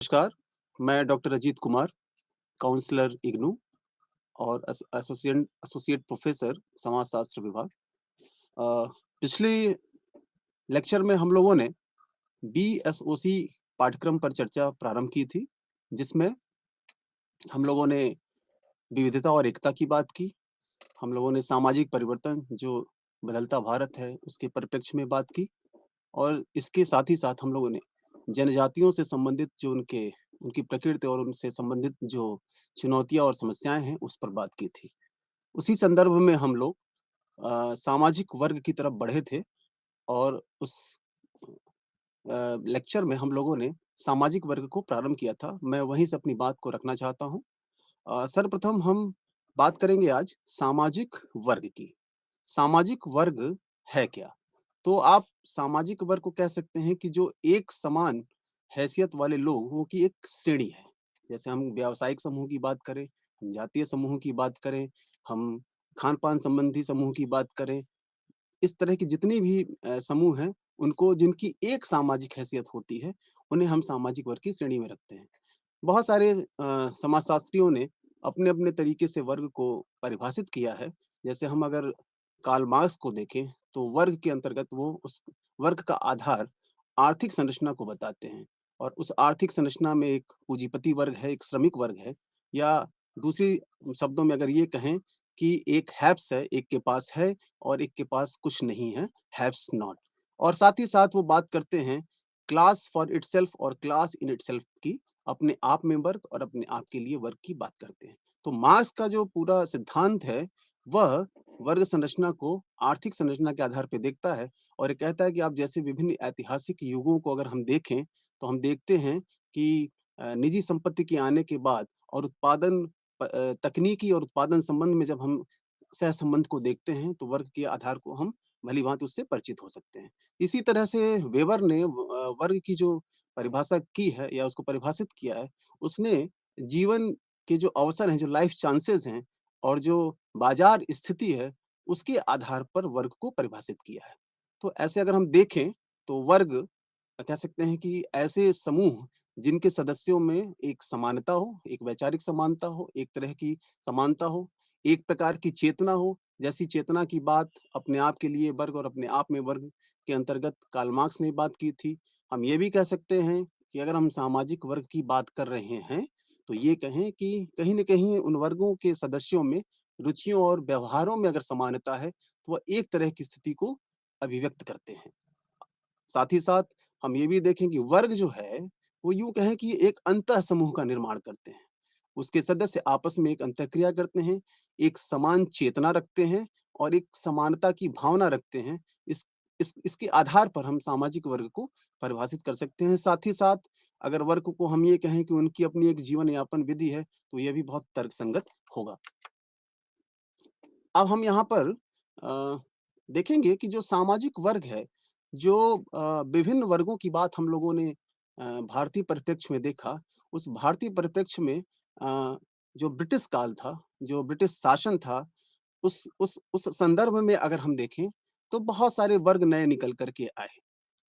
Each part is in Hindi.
नमस्कार, मैं डॉक्टर अजीत कुमार, काउंसलर इग्नू और एसोसिएंट एसोसिएट प्रोफेसर समाजशास्त्र विभाग। पिछले लेक्चर में हम लोगों ने बीएसओसी पाठ्यक्रम पर चर्चा प्रारंभ की थी, जिसमें हम लोगों ने विविधता और एकता की बात की। हम लोगों ने सामाजिक परिवर्तन जो बदलता भारत है, उसके परिप्रेक्ष्य में बात की और इसके साथ ही साथ हम लोगों ने जनजातियों से संबंधित जो उनके उनकी प्रकृति और उनसे संबंधित जो चुनौतियाँ और समस्याएँ हैं, उस पर बात की थी। उसी संदर्भ में हम लोग सामाजिक वर्ग की तरफ बढ़े थे और उस लेक्चर में हम लोगों ने सामाजिक वर्ग को प्रारंभ किया था। मैं वहीं से अपनी बात को रखना चाहता हूँ। सर्वप्रथम हम बात करेंगे आज सामाजिक वर्ग की। सामाजिक वर्ग है क्या? तो आप सामाजिक वर्ग को कह सकते हैं कि जो एक समान हैसियत वाले लोगों की एक श्रेणी है। जैसे हम व्यावसायिक समूह की बात करें, हम जातीय समूह की बात करें, हम खान-पान संबंधी समूह की बात करें, इस तरह की जितनी भी समूह हैं, उनको जिनकी एक सामाजिक हैसियत होती है, उन्हें हम सामाजिक वर्ग की श्रेणी में रखते हैं। बहुत सारे समाजशास्त्रियों ने अपने-अपने तरीके से वर्ग को परिभाषित किया है। जैसे हम अगर कार्ल मार्क्स को देखें, तो वर्ग के अंतर्गत वो उस वर्ग का आधार आर्थिक संरचना को बताते हैं और उस आर्थिक संरचना में एक पूंजीपति वर्ग है, एक श्रमिक वर्ग है या दूसरी शब्दों में अगर ये कहें कि एक हैव्स है, एक के पास है और एक के पास कुछ नहीं है, हैव्स नॉट। और साथ ही साथ वो बात करते हैं क्लास फॉर इटसेल्फ और क्लास इन इटसेल्फ की, अपने आप में वर्ग और अपने आप के लिए वर्ग की बात करते हैं। तो मार्क्स का जो पूरा सिद्धांत है, वह वर्ग संरचना को आर्थिक संरचना के आधार पे देखता है और ये कहता है कि आप जैसे विभिन्न ऐतिहासिक युगों को अगर हम देखें, तो हम देखते हैं कि निजी संपत्ति के आने के बाद और तकनीकी और उत्पादन संबंध में जब हम सहसंबंध को देखते हैं, तो वर्ग के आधार को हम भली-भाँति उससे परिचित हो सकते हैं। इसी तरह से वेबर ने वर्ग की जो परिभाषा की है या उसको परिभाषित किया है, उसने जीवन के जो अवसर हैं, जो लाइफ चांसेज़ हैं और जो बाज़ार स्थिति है, उसके आधार पर वर्ग को परिभाषित किया है। तो ऐसे अगर हम देखें, तो वर्ग कह सकते हैं कि ऐसे समूह जिनके सदस्यों में एक समानता हो, एक वैचारिक समानता हो, एक तरह की समानता हो, एक प्रकार की चेतना हो, जैसी चेतना की बात अपने आप के लिए वर्ग और अपने आप में वर्ग के अंतर्गत कार्ल मार्क्स ने बात की थी। हम ये भी कह सकते हैं कि अगर हम सामाजिक वर्ग की बात कर रहे हैं, तो ये कहें कि कहीं न कहीं उन वर्गों के सदस्यों में रुचियों और व्यवहारों में अगर समानता है, तो वह एक तरह की स्थिति को अभिव्यक्त करते हैं। साथ ही साथ हम ये भी देखें कि वर्ग जो है, वो यूँ कहें कि एक अंतः समूह का निर्माण करते हैं। उसके सदस्य आपस में एक अंतःक्रिया करते हैं, एक समान चेतना रखते हैं और एक समानता की भावना रखते हैं। इसके आधार पर हम सामाजिक वर्ग को परिभाषित कर सकते हैं। साथ ही साथ अगर वर्ग को हम ये कहें कि उनकी अपनी एक जीवन यापन विधि है, तो ये भी बहुत तर्कसंगत होगा। अब हम यहाँ पर अ, देखेंगे कि जो सामाजिक वर्ग है, जो विभिन्न वर्गों की बात हम लोगों ने भारतीय परिप्रेक्ष्य में देखा, उस भारतीय परिप्रेक्ष्य में जो ब्रिटिश काल था, जो ब्रिटिश शासन था, उस संदर्भ में अगर हम देखें, तो बहुत सारे वर्ग नए निकल कर के आए।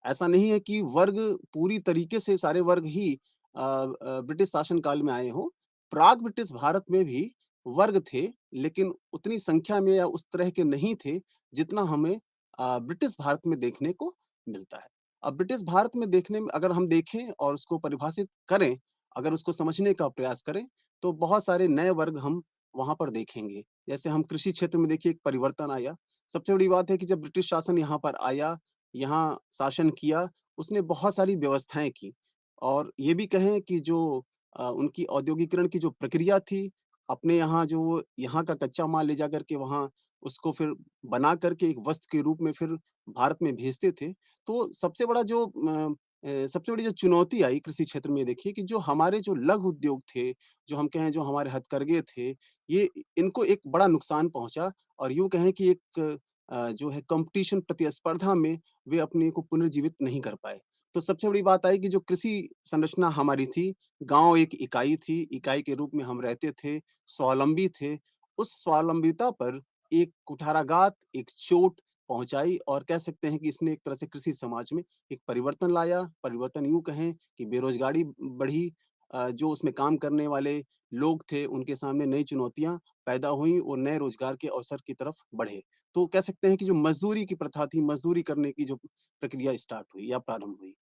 ऐसा नहीं है कि वर्ग पूरी तरीके से सारे वर्ग ही ब्रिटिश शासन काल में आए हों। प्राग ब्रिटिश भारत में भी वर्ग थे, लेकिन उतनी संख्या में या उस तरह के नहीं थे, जितना हमें ब्रिटिश भारत में देखने को मिलता है। अब ब्रिटिश भारत में देखने में अगर हम देखें और उसको परिभाषित करें, अगर उसको समझने का प्रयास करें, तो बहुत सारे नए वर्ग हम वहाँ पर देखेंगे। जैसे हम कृषि क्षेत्र में देखिए एक परिवर्तन आया। सबसे बड़ी बात है कि जब ब्रिटिश शासन यहाँ पर आया, यहाँ शासन किया, उसने बहुत सारी व्यवस्थाएँ की और ये भी कहें कि जो उनकी औद्योगीकरण की जो प्रक्रिया थी, अपने यहाँ जो यहाँ का कच्चा माल ले जाकर के वहाँ उसको फिर बना करके एक वस्त्र के रूप में फिर भारत में भेजते थे। तो सबसे बड़ी जो चुनौती आई कृषि क्षेत्र में देखिए कि जो हमारे जो लघु उद्योग थे, जो हम कहें जो हमारे हथकरघे थे, ये इनको एक बड़ा नुकसान पहुँचा और यूँ कहें कि एक जो है कॉम्पिटिशन प्रतिस्पर्धा में वे अपने को पुनर्जीवित नहीं कर पाए। तो सबसे बड़ी बात आई कि जो कृषि संरचना हमारी थी, गाँव एक इकाई थी, इकाई के रूप में हम रहते थे, स्वावलंबी थे। उस स्वावलंबिता पर एक कुठाराघात, एक चोट पहुँचाई और कह सकते हैं कि इसने एक तरह से कृषि समाज में एक परिवर्तन लाया। परिवर्तन यूँ कहें कि बेरोज़गारी बढ़ी, जो उसमें काम करने वाले लोग थे, उनके सामने नई चुनौतियाँ पैदा हुईं और नए रोज़गार के अवसर की तरफ बढ़े। तो कह सकते हैं कि जो मज़दूरी की प्रथा थी, मज़दूरी करने की जो प्रक्रिया स्टार्ट हुई या प्रारंभ हुई।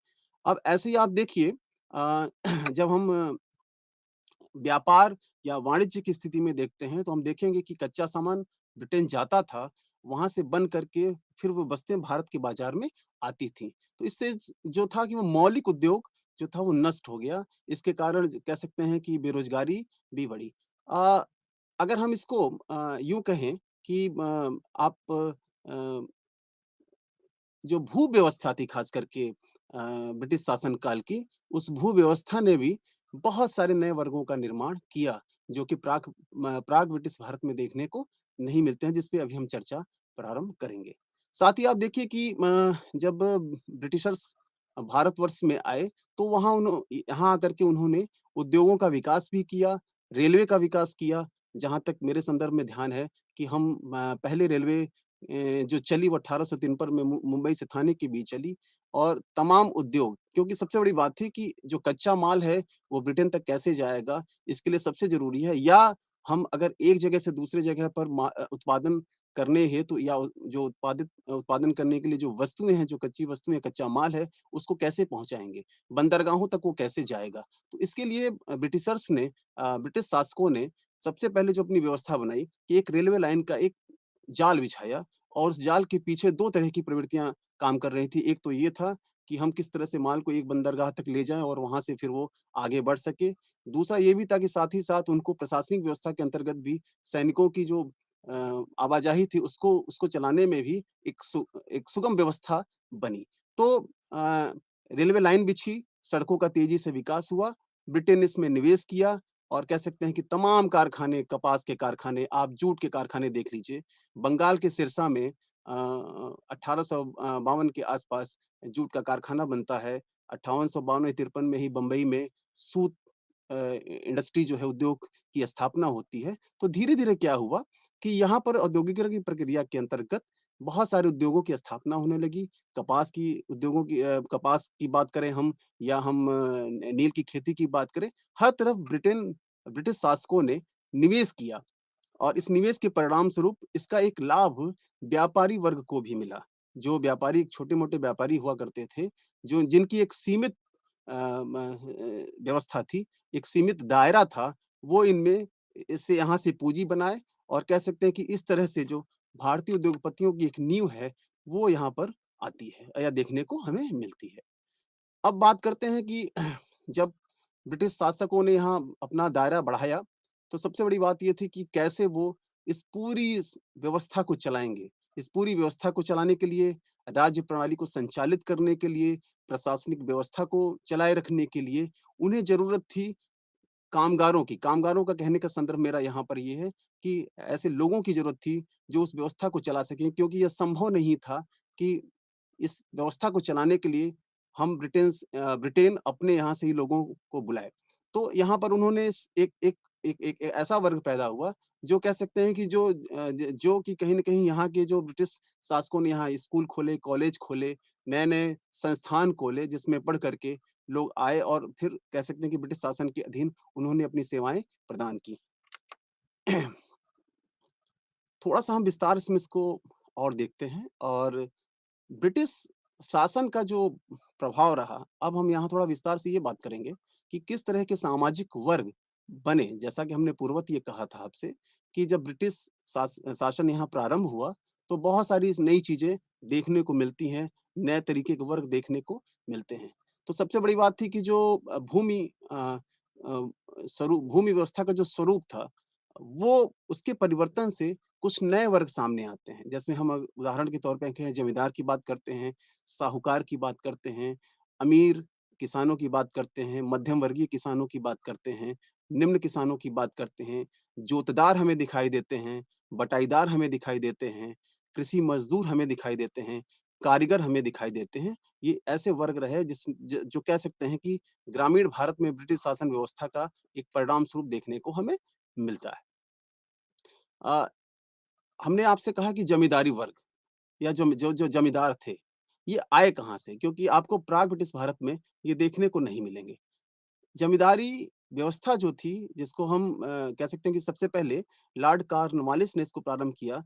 अब ऐसे ही आप देखिए, जब हम व्यापार या वाणिज्य की स्थिति में देखते हैं, तो हम देखेंगे कि कच्चा सामान ब्रिटेन जाता था, वहाँ से बन करके फिर वो वस्तें भारत के बाज़ार में आती थीं। तो इससे जो था कि वो मौलिक उद्योग जो था वो नष्ट हो गया। इसके कारण कह सकते हैं कि बेरोज़गारी भी बढ़ी। अ, अगर हम इसको यूँ कहें कि आप जो भू-व्यवस्था थी ख़ास करके ब्रिटिश शासन काल की, उस भू-व्यवस्था ने भी बहुत सारे नए वर्गों का निर्माण किया, जो कि प्राग ब्रिटिश भारत में देखने को नहीं मिलते हैं, जिस पे अभी हम चर्चा प्रारंभ करेंगे। साथ ही आप देखिए कि जब ब्रिटिशर्स भारतवर्ष में आए, तो यहाँ आकर के उन्होंने उद्योगों का विकास भी किया, रेलवे का विकास किया। जहाँ तक मेरे संदर्भ में ध्यान है कि हम पहले रेलवे जो चली वो 1853 में मुंबई से थाने के बीच चली और तमाम उद्योग, क्योंकि सबसे बड़ी बात थी कि जो कच्चा माल है वो ब्रिटेन तक कैसे जाएगा, इसके लिए सबसे ज़रूरी है या हम अगर एक जगह से दूसरे जगह पर उत्पादन करने हेतु या जो उत्पादन करने के लिए जो वस्तुएँ हैं, जो कच्ची वस्तुएँ, कच्चा माल है, उसको कैसे पहुँचाएँगे? बंदरगाहों तक वो कैसे जाएगा? तो इसके लिए ब्रिटिश शासकों ने सबसे पहले जो अपनी व्यवस्था बनाई कि एक रेलवे लाइन का एक जाल बिछाया और उस जाल के पीछे 2 तरह की प्रवृत्तियाँ काम कर रही थी। एक तो ये था कि हम किस तरह से माल को एक बंदरगाह तक ले जाएँ और वहाँ से फिर वो आगे बढ़ सके। दूसरा ये भी था कि साथ ही साथ उनको प्रशासनिक व्यवस्था के अंतर्गत भी सैनिकों की जो आवाजाही थी उसको चलाने में भी एक सुगम व्यवस्था बनी। तो रेलवे लाइन बिछी, सड़कों का तेज़ी से विकास हुआ, ब्रिटेन ने इसमें निवेश किया और कह सकते हैं कि तमाम कारखाने, कपास के कारखाने, आप जूट के कारखाने देख लीजिए। बंगाल के सिरसा में 1852 के आसपास जूट का कारखाना बनता है। 5852 या 53 में ही बम्बई में सूत इंडस्ट्री जो है उद्योग की स्थापना होती है। तो धीरे-धीरे क्या हुआ कि यहाँ पर औद्योगिकरण की प्रक्रिया के अंतर्गत बहुत सारे उद्योगों की स्थापना होने लगी। कपास की बात करें हम या हम नील की खेती की बात करें, हर तरफ ब्रिटिश शासकों ने निवेश किया। और इस निवेश के परिणाम स्वरूप इसका एक लाभ व्यापारी वर्ग को भी मिला। जो व्यापारी छोटे-मोटे व्यापारी हुआ करते थे, जो जिनकी एक सीमित व्यवस्था थी, एक सीमित दायरा था, वो इनमें इससे यहाँ से पूँजी बनाए और कह सकते हैं कि इस तरह से जो भारतीय उद्योगपतियों की एक नींव है, वो यहाँ पर आती है या देखने को हमें मिलती है। अब बात करते हैं कि जब ब्रिटिश शासकों ने यहाँ अपना दायरा बढ़ाया, तो सबसे बड़ी बात ये थी कि कैसे वो इस व्यवस्था को चलाएँगे। इस पूरी व्यवस्था को चलाने के लिए, राज्य प्रणाली को संचालित करने के लिए, प्रशासनिक व्यवस्था को चलाए रखने के लिए, उन्हें ज़रूरत थी कामगारों की। कामगारों का कहने का संदर्भ मेरा यहाँ पर ये है कि ऐसे लोगों की ज़रूरत थी, जो उस व्यवस्था को चला सकें क्योंकि यह संभव नहीं था कि इस व्यवस्था को चलाने के लिए ब्रिटेन अपने यहाँ से ही लोगों को बुलाए। तो यहाँ पर उन्होंने स एक ऐसा वर्ग पैदा हुआ, जो कह सकते हैं कि जो कि कहीं न कहीं यहाँ के जो ब्रिटिश शासकों ने यहाँ स्कूल खोले, कॉलेज खोले, नए-नए संस्थान खोले, जिसमें पढ़ कर के लोग आए और फिर कह सकते हैं कि ब्रिटिश शासन के अधीन उन्होंने अपनी सेवाएँ प्रदान की। थोड़ा-सा हम विस्तार से इसको और देखते हैं और ब्रिटिश शासन का जो प्रभाव रहा, अब हम यहाँ थोड़ा विस्तार से ये बात करेंगे कि किस तरह के सामाजिक वर्ग बने। जैसा कि हमने पूर्वत ये कहा था आपसे कि जब ब्रिटिश शासन यहाँ प्रारंभ हुआ, तो बहुत सारी नई चीज़ें देखने को मिलती हैं, नए तरीके के वर्ग देखने को मिलते हैं। तो सबसे बड़ी बात थी कि जो भूमि व्यवस्था का जो स्वरूप था, वो उसके परिवर्तन से कुछ नए वर्ग सामने आते हैं। जैसे हम उदाहरण के तौर पे कहें जमींदार की बात करते हैं, साहूकार की बात करते हैं, अमीर किसानों की बात करते हैं, मध्यम वर्गीय किसानों की बात करते हैं, निम्न किसानों की बात करते हैं, जोतदार हमें दिखाई देते हैं, बटाईदार हमें दिखाई देते हैं, कृषि मज़दूर हमें दिखाई देते हैं, कारीगर हमें दिखाई देते हैं। ये ऐसे वर्ग रहे जो कह सकते हैं कि ग्रामीण भारत में ब्रिटिश शासन व्यवस्था का एक परिणाम स्वरूप देखने को हमें मिलता है। अ, हमने आपसे कहा कि जमींदारी वर्ग। या जो जमींदार थे, ये आए कहाँ से? क्योंकि आपको प्राग ब्रिटिश भारत में ये देखने को नहीं मिलेंगे। जमींदारी व्यवस्था जो थी, जिसको हम कह सकते हैं कि सबसे पहले लॉर्ड कॉर्नवालिस ने इसको प्रारंभ किया।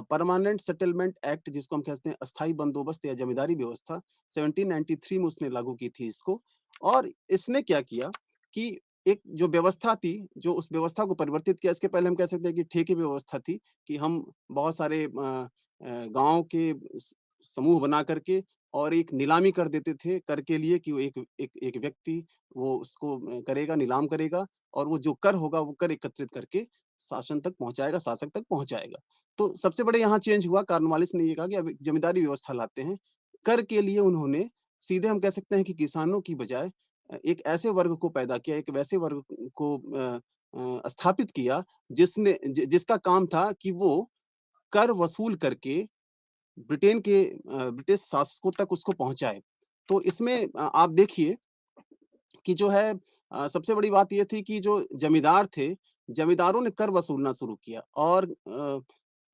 परमानेंट सेटलमेंट एक्ट जिसको हम कहते हैं अस्थायी बंदोबस्त या जमींदारी व्यवस्था 1793 में उसने लागू की थी इसको। और इसने क्या किया कि एक जो व्यवस्था थी, जो उस व्यवस्था को परिवर्तित किया। इसके पहले हम कह सकते हैं कि ठेके व्यवस्था थी कि हम बहुत सारे गाँव के समूह बना करके और एक नीलामी कर देते थे कर के लिए कि वो एक एक एक व्यक्ति वो उसको करेगा, नीलाम करेगा और वो जो कर होगा, वो कर एकत्रित करके शासन तक पहुँचाएगा, शासक तक पहुँचाएगा। तो सबसे बड़े यहाँ चेंज हुआ, कॉर्नवालिस ने ये कहा कि अब एक ज़मींदारी व्यवस्था लाते हैं। कर के लिए उन्होंने सीधे हम कह सकते हैं कि किसानों की बजाय एक ऐसे वर्ग को पैदा किया, एक वैसे वर्ग को स्थापित किया जिसका काम था कि वो कर वसूल करके ब्रिटिश शासकों तक उसको पहुँचाए। तो इसमें आप देखिए कि जो है सबसे बड़ी बात ये थी कि जो जमींदार थे, जमींदारों ने कर वसूलना शुरू किया और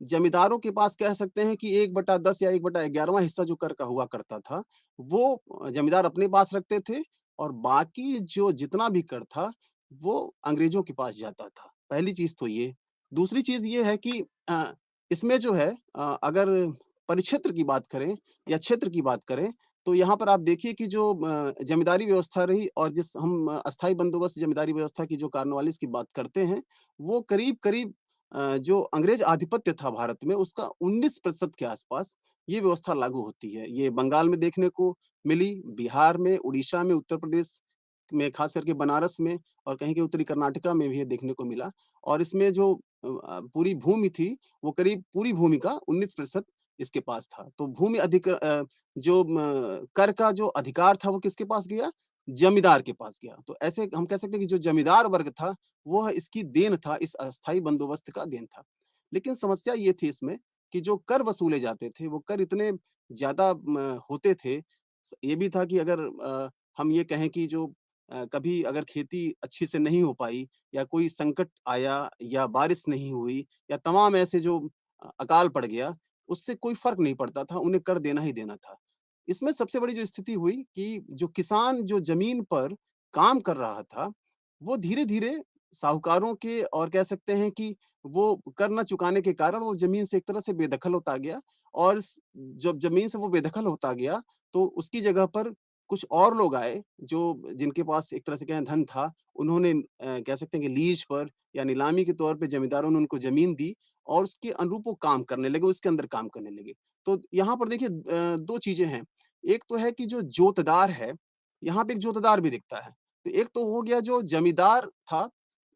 जमींदारों के पास कह सकते हैं कि 1/10 या 1/11वाँ हिस्सा जो कर का हुआ करता था, वो जमींदार अपने पास रखते थे और बाकी जो जितना भी कर था, वो अंग्रेज़ों के पास जाता था। पहली चीज़ तो ये। दूसरी चीज़ ये है कि इसमें जो है अगर परिक्षेत्र की बात करें या क्षेत्र की बात करें, तो यहाँ पर आप देखिए कि जो जमींदारी व्यवस्था रही और जिस हम अस्थायी बंदोबस्त जमींदारी व्यवस्था की जो कॉर्नवालिस की बात करते हैं, वो करीब-करीब जो अंग्रेज आधिपत्य था भारत में, उसका 19% के आसपास ये व्यवस्था लागू होती है। ये बंगाल में देखने को मिली, बिहार में, उड़ीसा में, उत्तर प्रदेश में, खास करके बनारस में और कहीं के उत्तरी कर्नाटका में भी ये देखने को मिला। और इसमें जो पूरी भूमि थी, वो करीब पूरी भूमि का 19% इसके पास था। तो भूमि जो कर का जो अधिकार था वो किसके पास गया? जमींदार के पास गया। तो ऐसे हम कह सकते हैं कि जो जमींदार वर्ग था, वह इसकी देन था, इस अस्थायी बंदोबस्त का देन था। लेकिन समस्या ये थी इसमें कि जो कर वसूले जाते थे, वो कर इतने ज़्यादा होते थे। ये भी था कि अगर हम ये कहें कि जो कभी अगर खेती अच्छी से नहीं हो पाई या कोई संकट आया या बारिश नहीं हुई या तमाम ऐसे जो अकाल पड़ गया, उससे कोई फ़र्क नहीं पड़ता था, उन्हें कर देना ही देना था। इसमें सबसे बड़ी जो स्थिति हुई कि जो किसान जो ज़मीन पर काम कर रहा था, वो धीरे-धीरे साहूकारों के और कह सकते हैं कि वो कर ना चुकाने के कारण वो ज़मीन से एक तरह से बेदखल होता गया और स जब ज़मीन से वो बेदखल होता गया, तो उसकी जगह पर कुछ और लोग आए, जो जिनके पास एक तरह से कहें धन था। उन्होंने कह सकते हैं कि लीज़ पर या नीलामी के तौर पे ज़मींदारों ने उनको ज़मीन दी और उसके अनुरूप वो काम करने लगे, उसके अंदर काम करने लगे। तो यहाँ पर देखिए 2 चीज़ें हैं। एक तो है कि जो जोतदार है, यहाँ पे एक जोतदार भी दिखता है। तो एक तो हो गया जो जमींदार था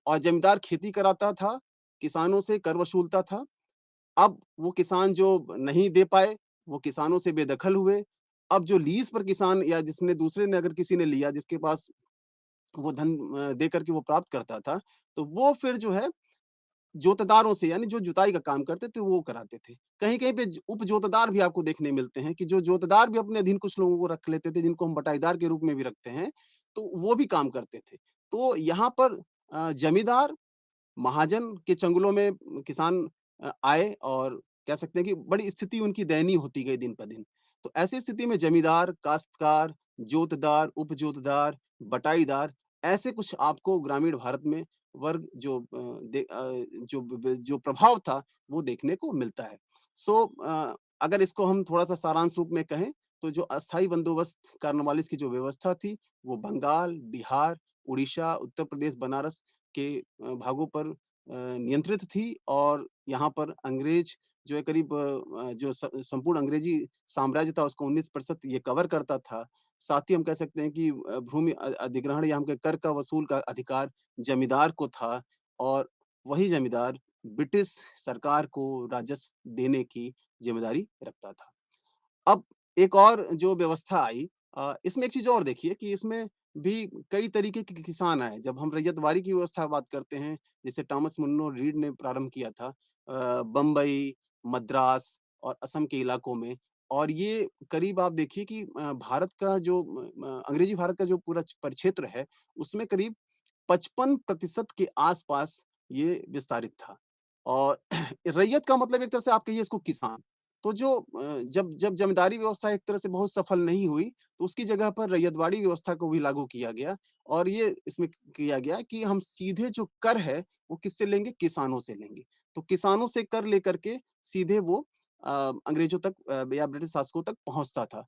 और जमींदार खेती कराता था, किसानों से कर वसूलता था। अब वो किसान जो नहीं दे पाए, वो किसानों से बेदखल हुए। अब जो लीज़ पर किसान या जिसने दूसरे ने अगर किसी ने लिया, जिसके पास वो धन दे कर के वो प्राप्त करता था, तो वो फिर जो है जोतदारों से यानी जो जुताई का काम करते थे वो कराते थे। कहीं-कहीं पे ज उप जोतदार भी आपको देखने मिलते हैं कि जो जोतदार भी अपने अधीन कुछ लोगों को रख लेते थे जिनको हम बटाईदार के रूप में भी रखते हैं, तो वो भी काम करते थे। तो यहाँ पर जमींदार महाजन के चंगुलों में किसान आए और कह सकते हैं कि बड़ी स्थिति उनकी दयनीय होती गई दिन प दिन। तो ऐसी स्थिति में जमींदार, काश्तकार, जोतदार, उपजोतदार, बटाईदार ऐसे कुछ आपको ग्रामीण भारत में वर्ग जो जो प्रभाव था वो देखने को मिलता है। अगर इसको हम थोड़ा-सा सारांश रूप में कहें तो जो अस्थायी बंदोबस्त कॉर्नवालिस की जो व्यवस्था थी वो बिहार, उड़ीसा, उत्तर प्रदेश, बनारस के भागों पर नियंत्रित थी और यहाँ पर अंग्रेज जो है करीब जो संपूर्ण अंग्रेजी साम्राज्य था उसको 19% ये कवर करता था। साथ ही हम कह सकते हैं कि भूमि अधिग्रहण या हम कहें कर का वसूल का अधिकार जमींदार को था और वही जमींदार ब्रिटिश सरकार को राजस्व देने की ज़िम्मेदारी रखता था। अब एक और जो व्यवस्था आई इसमें एक चीज़ और देखिए कि इसमें भी कई तरीके के किसान आए। जब हम रैयतवारी की व्यवस्था बात करते हैं, जैसे टॉमस मुन्नो रीड ने प्रारंभ किया था बम्बई, मद्रास और असम के इलाकों में और ये करीब आप देखिए कि भारत का जो अंग्रेजी भारत का जो पूरा परिक्षेत्र है, उसमें करीब 55% के आस-पास ये विस्तारित था। और रैयत का मतलब एक तरह से आप कहिए इसको किसान। तो जब जब जमींदारी व्यवस्था एक तरह से बहुत सफल नहीं हुई, तो उसकी जगह पर रैयतवाड़ी व्यवस्था को भी लागू किया गया और ये इसमें किया गया कि हम सीधे जो कर है, वो किससे लेंगे? किसानों से लेंगे। तो किसानों से कर लेकर के सीधे वो अंग्रेज़ों तक या ब्रिटिश शासकों तक पहुँचता था।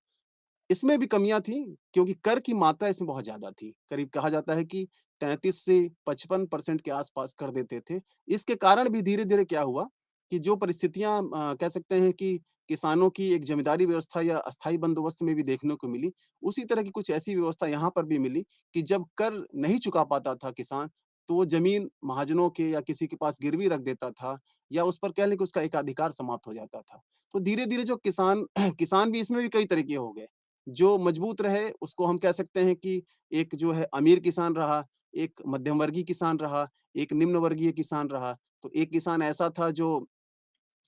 इसमें भी कमियाँ थी क्योंकि कर की मात्रा इसमें बहुत ज़्यादा थी। करीब कहा जाता है कि 33 से 55% के आस-पास कर देते थे। इसके कारण भी धीरे-धीरे क्या हुआ कि जो परिस्थितियाँ कह सकते हैं कि किसानों की एक ज़मींदारी व्यवस्था या अस्थायी बंदोबस्त में भी देखने को मिली, उसी तरह की कुछ ऐसी व्यवस्था यहाँ पर भी मिली कि जब कर नहीं चुका पाता था किसान, तो वो ज़मीन महाजनों के या किसी के पास गिरवी रख देता था या उस पर कह लें कि उसका एकाधिकार समाप्त हो जाता था। तो धीरे-धीरे जो किसान किसान भी इसमें भी कई तरह के हो गए। जो मजबूत रहे उसको हम कह सकते हैं कि एक जो है अमीर किसान रहा, एक मध्यम वर्गीय किसान रहा, एक निम्न वर्गीय किसान रहा। तो एक किसान ऐसा था जो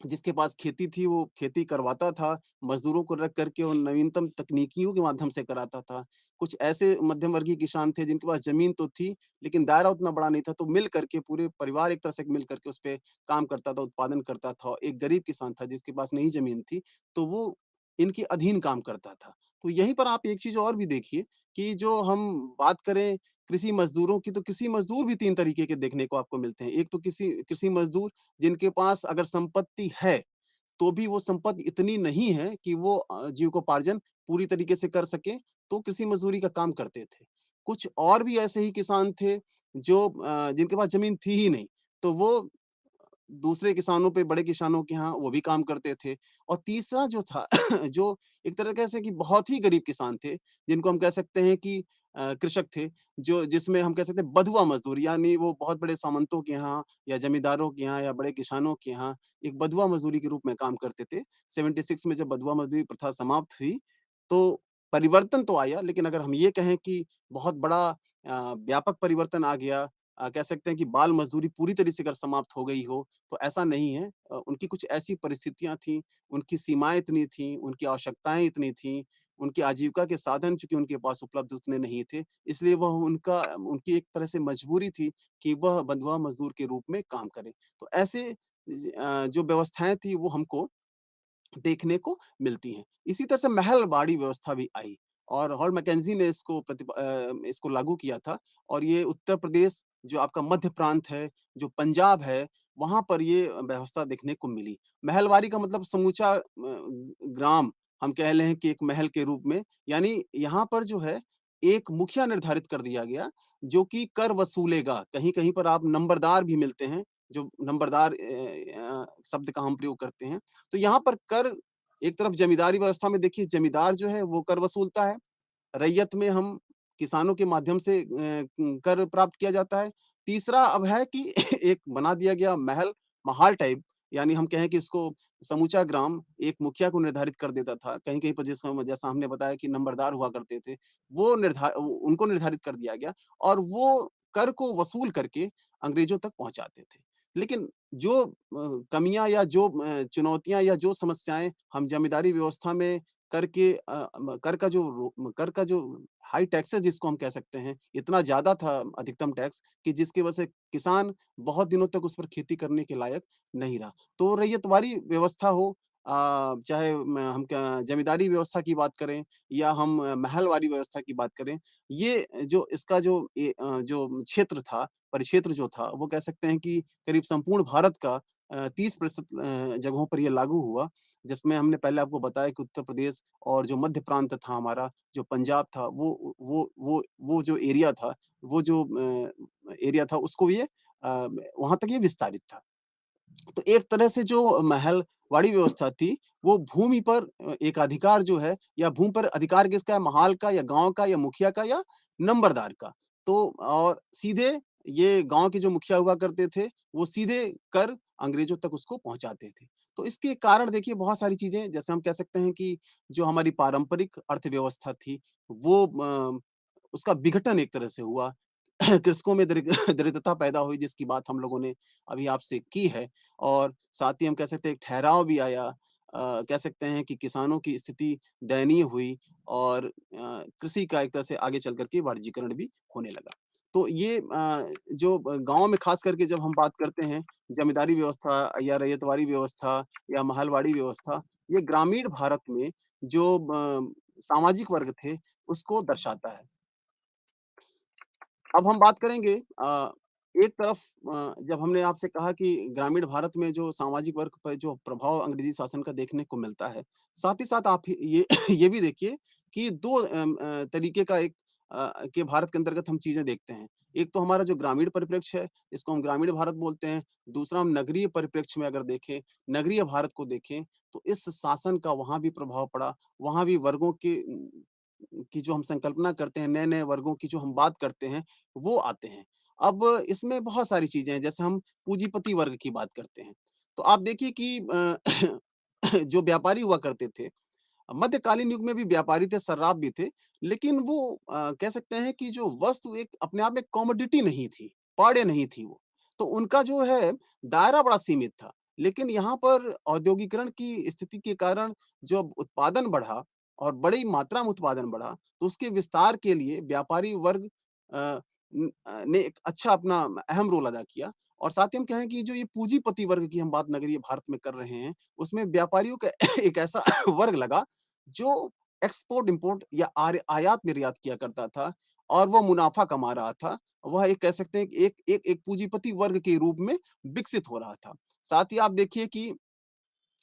जिसके पास खेती थी वो खेती करवाता था, मज़दूरों को रख कर के और नवीनतम तकनीकियों के माध्यम से कराता था। कुछ ऐसे मध्यम वर्गीय किसान थे जिनके पास ज़मीन तो थी, लेकिन दायरा उतना बड़ा नहीं था, तो मिल कर के पूरे परिवार एक तरह से मिल कर के उस पे काम करता था, उत्पादन करता था। एक गरीब किसान था जिसके पास नहीं ज़मीन थी, तो वो इनके अधीन काम करता था। तो यहीं पर आप एक चीज़ और भी देखिए कि जो हम बात करें कृषि मज़दूरों की, तो कृषि मज़दूर भी 3 तरीके के देखने को आपको मिलते हैं। एक तो किसी कृषि मज़दूर जिनके पास अगर संपत्ति है, तो भी वो संपत्ति इतनी नहीं है कि वो जीविकोपार्जन पूरी तरीके से कर सकें, तो कृषि मज़दूरी का काम करते थे। कुछ और भी ऐसे ही किसान थे जो जिनके पास ज़मीन थी ही नहीं, तो वो दूसरे किसानों पे बड़े किसानों के यहाँ वो भी काम करते थे। और तीसरा जो था जो एक तरीके से कि बहुत ही गरीब किसान थे, जिनको हम कह सकते हैं कि कृषक थे, जो जिसमें हम कह सकते हैं बँधुआ मज़दूर यानी वो बहुत बड़े सामंतों के यहाँ या ज़मींदारों के यहाँ या बड़े किसानों के यहाँ एक बँधुआ मज़दूरी के रूप में काम करते थे। 76 में जब बँधुआ मज़दूरी प्रथा समाप्त हुई, तो परिवर्तन तो आया, लेकिन अगर हम ये कहें कि बहुत बड़ा व्यापक परिवर्तन आ गया, कह सकते हैं कि बाल मज़दूरी पूरी तरह से अगर समाप्त हो गई हो, तो ऐसा नहीं है। उनकी कुछ ऐसी परिस्थितियाँ थीं, उनकी सीमाएँ इतनी थीं, उनकी आवश्यकताएँ इतनी थीं, उनकी आजीविका के साधन चूँकि उनके पास उपलब्ध उतने नहीं थे, इसलिए वह उनकी एक तरह से मजबूरी थी कि वह बंधुआ मज़दूर के रूप में काम करें। तो ऐसे जो व्यवस्थाएँ थी वो हमको देखने को मिलती हैं। इसी तरह से महलवाड़ी व्यवस्था भी आई और हॉल मैकेंज़ी ने इसको लागू किया था और ये उत्तर प्रदेश जो आपका मध्य प्रांत है, जो पंजाब है, वहाँ पर ये व्यवस्था देखने को मिली। महलवाड़ी का मतलब समूचा ग्राम हम कह लें कि एक महल के रूप में, यानी यहाँ पर जो है एक मुखिया निर्धारित कर दिया गया, जो कि कर वसूलेगा। कहीं-कहीं पर आप नंबरदार भी मिलते हैं, जो नंबरदार शब्द का हम प्रयोग करते हैं। तो यहाँ पर कर एक तरफ जमींदारी व्यवस्था में देखिए जमींदार जो है वो कर वसूलता है, रैयत में हम किसानों के माध्यम से कर प्राप्त किया जाता है। तीसरा अब है कि एक बना दिया गया महल, महाल टाइप यानी हम कहें कि इसको समूचा ग्राम एक मुखिया को निर्धारित कर देता था। कहीं-कहीं पर जैसा हमने बताया कि नंबरदार हुआ करते थे, उनको निर्धारित कर दिया गया और वो कर को वसूल करके अंग्रेज़ों तक पहुँचाते थे। लेकिन जो कमियाँ या जो चुनौतियाँ या जो समस्याएँ हम जमींदारी व्यवस्था में कर के कर का जो हाई टैक्सेस जिसको हम कह सकते हैं, इतना ज़्यादा था अधिकतम टैक्स कि जिसकी वजह से किसान बहुत दिनों तक उस पर खेती करने के लायक नहीं रहा। तो रैयतवाड़ी व्यवस्था हो चाहे म हम क्या जमींदारी व्यवस्था की बात करें या हम महलवाड़ी व्यवस्था की बात करें, ये जो इसका जो क्षेत्र था, परिक्षेत्र जो था, वो कह सकते हैं कि करीब संपूर्ण भारत का 30% जगहों पर ये लागू हुआ। जिसमें हमने पहले आपको बताया कि उत्तर प्रदेश और जो मध्य प्रांत था हमारा, जो पंजाब था, वो जो एरिया था, एरिया था उसको ये वहाँ तक ये विस्तारित था। तो एक तरह से जो महलवाड़ी व्यवस्था थी, वो भूमि पर एक अधिकार जो है या भूमि पर अधिकार किसका है? महाल का या गाँव का या मुखिया का या नंबरदार का। तो और सीधे ये गाँव के जो मुखिया हुआ करते थे, वो सीधे कर अंग्रेज़ों तक उसको पहुँचाते थे। तो इसके कारण देखिए बहुत सारी चीज़ें जैसे हम कह सकते हैं कि जो हमारी पारंपरिक अर्थव्यवस्था थी, वो उसका विघटन एक तरह से हुआ। कृषकों में दरिद्रता पैदा हुई जिसकी बात हम लोगों ने अभी आपसे की है और साथ ही हम कह सकते हैं एक ठहराव भी आया। कह सकते हैं कि किसानों की स्थिति दयनीय हुई और कृषि का एक तरह से आगे चल कर के वाणिज्यीकरण भी होने लगा। तो ये जो गाँव में ख़ास करके जब हम बात करते हैं जमींदारी व्यवस्था या रैयतवाड़ी व्यवस्था या महलवाड़ी व्यवस्था, ये ग्रामीण भारत में जो सामाजिक वर्ग थे, उसको दर्शाता है। अब हम बात करेंगे एक तरफ जब हमने आपसे कहा कि ग्रामीण भारत में जो सामाजिक वर्ग पर जो प्रभाव अंग्रेजी शासन का देखने को मिलता है, साथ ही साथ आप ये ये भी देखिए कि 2 तरीके का के भारत के अंतर्गत हम चीज़ें देखते हैं। एक तो हमारा जो ग्रामीण परिप्रेक्ष्य है, इसको हम ग्रामीण भारत बोलते हैं। दूसरा हम नगरीय परिप्रेक्ष्य में अगर देखें, नगरीय भारत को देखें, तो इस शासन का वहाँ भी प्रभाव पड़ा। वहाँ भी वर्गों की जो हम संकल्पना करते हैं, नए-नए वर्गों की जो हम बात करते हैं, वो आते हैं। अब इसमें बहुत सारी चीज़ें हैं, जैसे हम पूँजीपति वर्ग की बात करते हैं। तो आप देखिए कि जो व्यापारी हुआ करते थे, मध्यकालीन युग में भी व्यापारी थे, सर्राफ भी थे, लेकिन वो कह सकते हैं कि जो वस्तु एक अपने आप में कमोडिटी नहीं थी, पाड़े नहीं थी वो। तो उनका जो है दायरा बड़ा सीमित था। लेकिन यहाँ पर औद्योगीकरण की स्थिति के कारण जब उत्पादन बढ़ा और बड़ी मात्रा में उत्पादन बढ़ा, तो उसके विस्तार के लिए व्यापारी वर्ग ने एक अच्छा अपना अहम रोल अदा किया और साथ ही हम कहें कि जो ये पूँजीपति वर्ग की हम बात नगरीय भारत में कर रहे हैं, उसमें व्यापारियों का एक ऐसा वर्ग लगा जो एक्सपोर्ट-इम्पोर्ट या आयात-निर्यात किया करता था और वो मुनाफ़ा कमा रहा था। वह एक कह सकते हैं कि एक पूँजीपति वर्ग के रूप में विकसित हो रहा था। साथ ही आप देखिए कि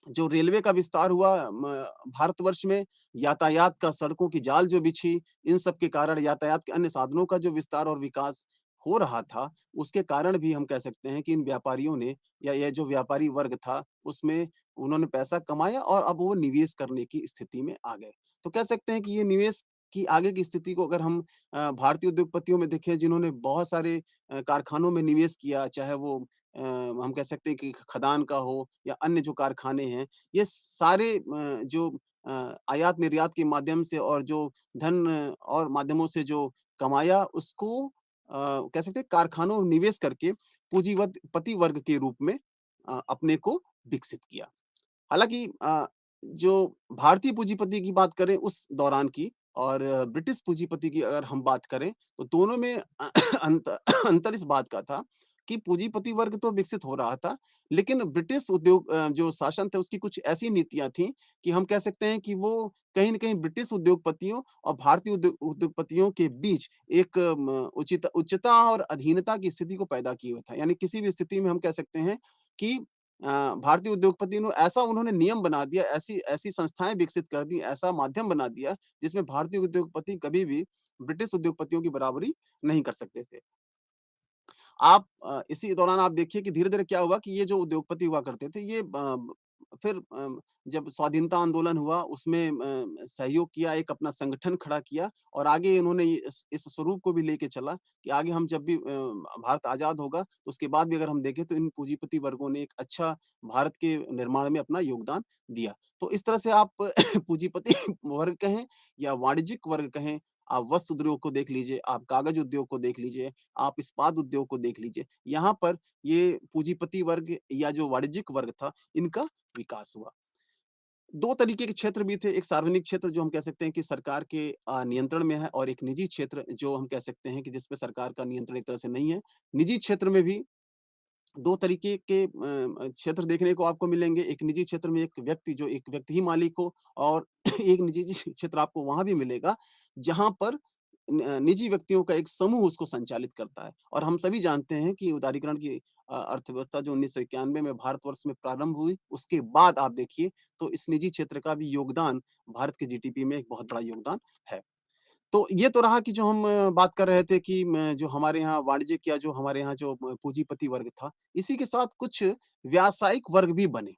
जो रेलवे का विस्तार हुआ भारतवर्ष में, यातायात का सड़कों की जाल जो बिछी, इन सब के कारण यातायात के अन्य साधनों का जो विस्तार और विकास हो रहा था, उसके कारण भी हम कह सकते हैं कि इन व्यापारियों ने या ये जो व्यापारी वर्ग था, उसमें उन्होंने पैसा कमाया और अब वो निवेश करने की स्थिति में आ गए। तो कह सकते हैं कि ये निवेश की आगे की स्थिति को अगर हम भारतीय उद्योगपतियों में देखें, जिन्होंने बहुत सारे कारखानों में निवेश किया, चाहे वो हम कह सकते हैं कि खदान का हो या अन्य जो कारखाने हैं, ये सारे जो आयात-निर्यात के माध्यम से और जो धन और माध्यमों से जो कमाया उसको कह सकते हैं कारखानों में निवेश करके पूँजीवत पति वर्ग के रूप में अपने को विकसित किया। हालाँकि जो भारतीय पूँजीपति की बात करें उस दौरान की और ब्रिटिश पूँजीपति की अगर हम बात करें, तो दोनों में अंत अंतर इस बात का था कि पूँजीपति वर्ग तो विकसित हो रहा था, लेकिन ब्रिटिश जो शासन थे उसकी कुछ ऐसी नीतियाँ थीं कि हम कह सकते हैं कि वो कहीं न कहीं ब्रिटिश उद्योगपतियों और भारतीय उद्योगपतियों के बीच एक उच्चता और अधीनता की स्थिति को पैदा किए हुए था। यानी किसी भी स्थिति में हम कह सकते हैं कि भारतीय उद्योगपति ने ऐसा उन्होंने नियम बना दिया, ऐसी ऐसी संस्थाएँ विकसित कर दी, ऐसा माध्यम बना दिया, जिसमें भारतीय उद्योगपति कभी भी ब्रिटिश उद्योगपतियों की बराबरी नहीं कर सकते थे। आप इसी दौरान आप देखिए कि धीरे-धीरे क्या हुआ कि ये जो उद्योगपति हुआ करते थे, ये फिर जब स्वाधीनता आंदोलन हुआ, उसमें सहयोग किया, एक अपना संगठन खड़ा किया और आगे इन्होंने ये इस स्वरूप को भी लेके चला कि आगे हम जब भी भारत आज़ाद होगा, तो उसके बाद भी अगर हम देखें, तो इन पूँजीपति वर्गों ने एक अच्छा भारत के निर्माण में अपना योगदान दिया। तो इस तरह से आप पूँजीपति वर्ग कहें या वाणिज्यिक वर्ग कहें, आप वस्त्र उद्योग को देख लीजिए, आप कागज़ उद्योग को देख लीजिए, आप इस्पात उद्योग को देख लीजिए। यहाँ पर ये पूँजीपति वर्ग या जो वाणिज्यिक वर्ग था, इनका विकास हुआ। 2 तरीके के क्षेत्र भी थे, एक सार्वजनिक क्षेत्र जो हम कह सकते हैं कि सरकार के नियंत्रण में है और एक निजी क्षेत्र जो हम कह सकते हैं कि जिस पे सरकार का नियंत्रण एक तरह से नहीं है। निजी क्षेत्र में भी 2 तरीके के क्षेत्र देखने को आपको मिलेंगे। एक निजी क्षेत्र में एक व्यक्ति ही मालिक हो और एक निजी क्षेत्र आपको वहाँ भी मिलेगा, जहाँ पर निजी व्यक्तियों का एक समूह उसको संचालित करता है। और हम सभी जानते हैं कि उदारीकरण की अर्थव्यवस्था जो 1991 में भारतवर्ष में प्रारंभ हुई, उसके बाद आप देखिए तो इस निजी क्षेत्र का भी योगदान भारत के जीडीपी में एक बहुत बड़ा योगदान है। तो ये तो रहा कि जो हम बात कर रहे थे कि जो हमारे यहाँ वाणिज्यिक या जो हमारे यहाँ जो पूँजीपति वर्ग था, इसी के साथ कुछ व्यावसायिक वर्ग भी बने।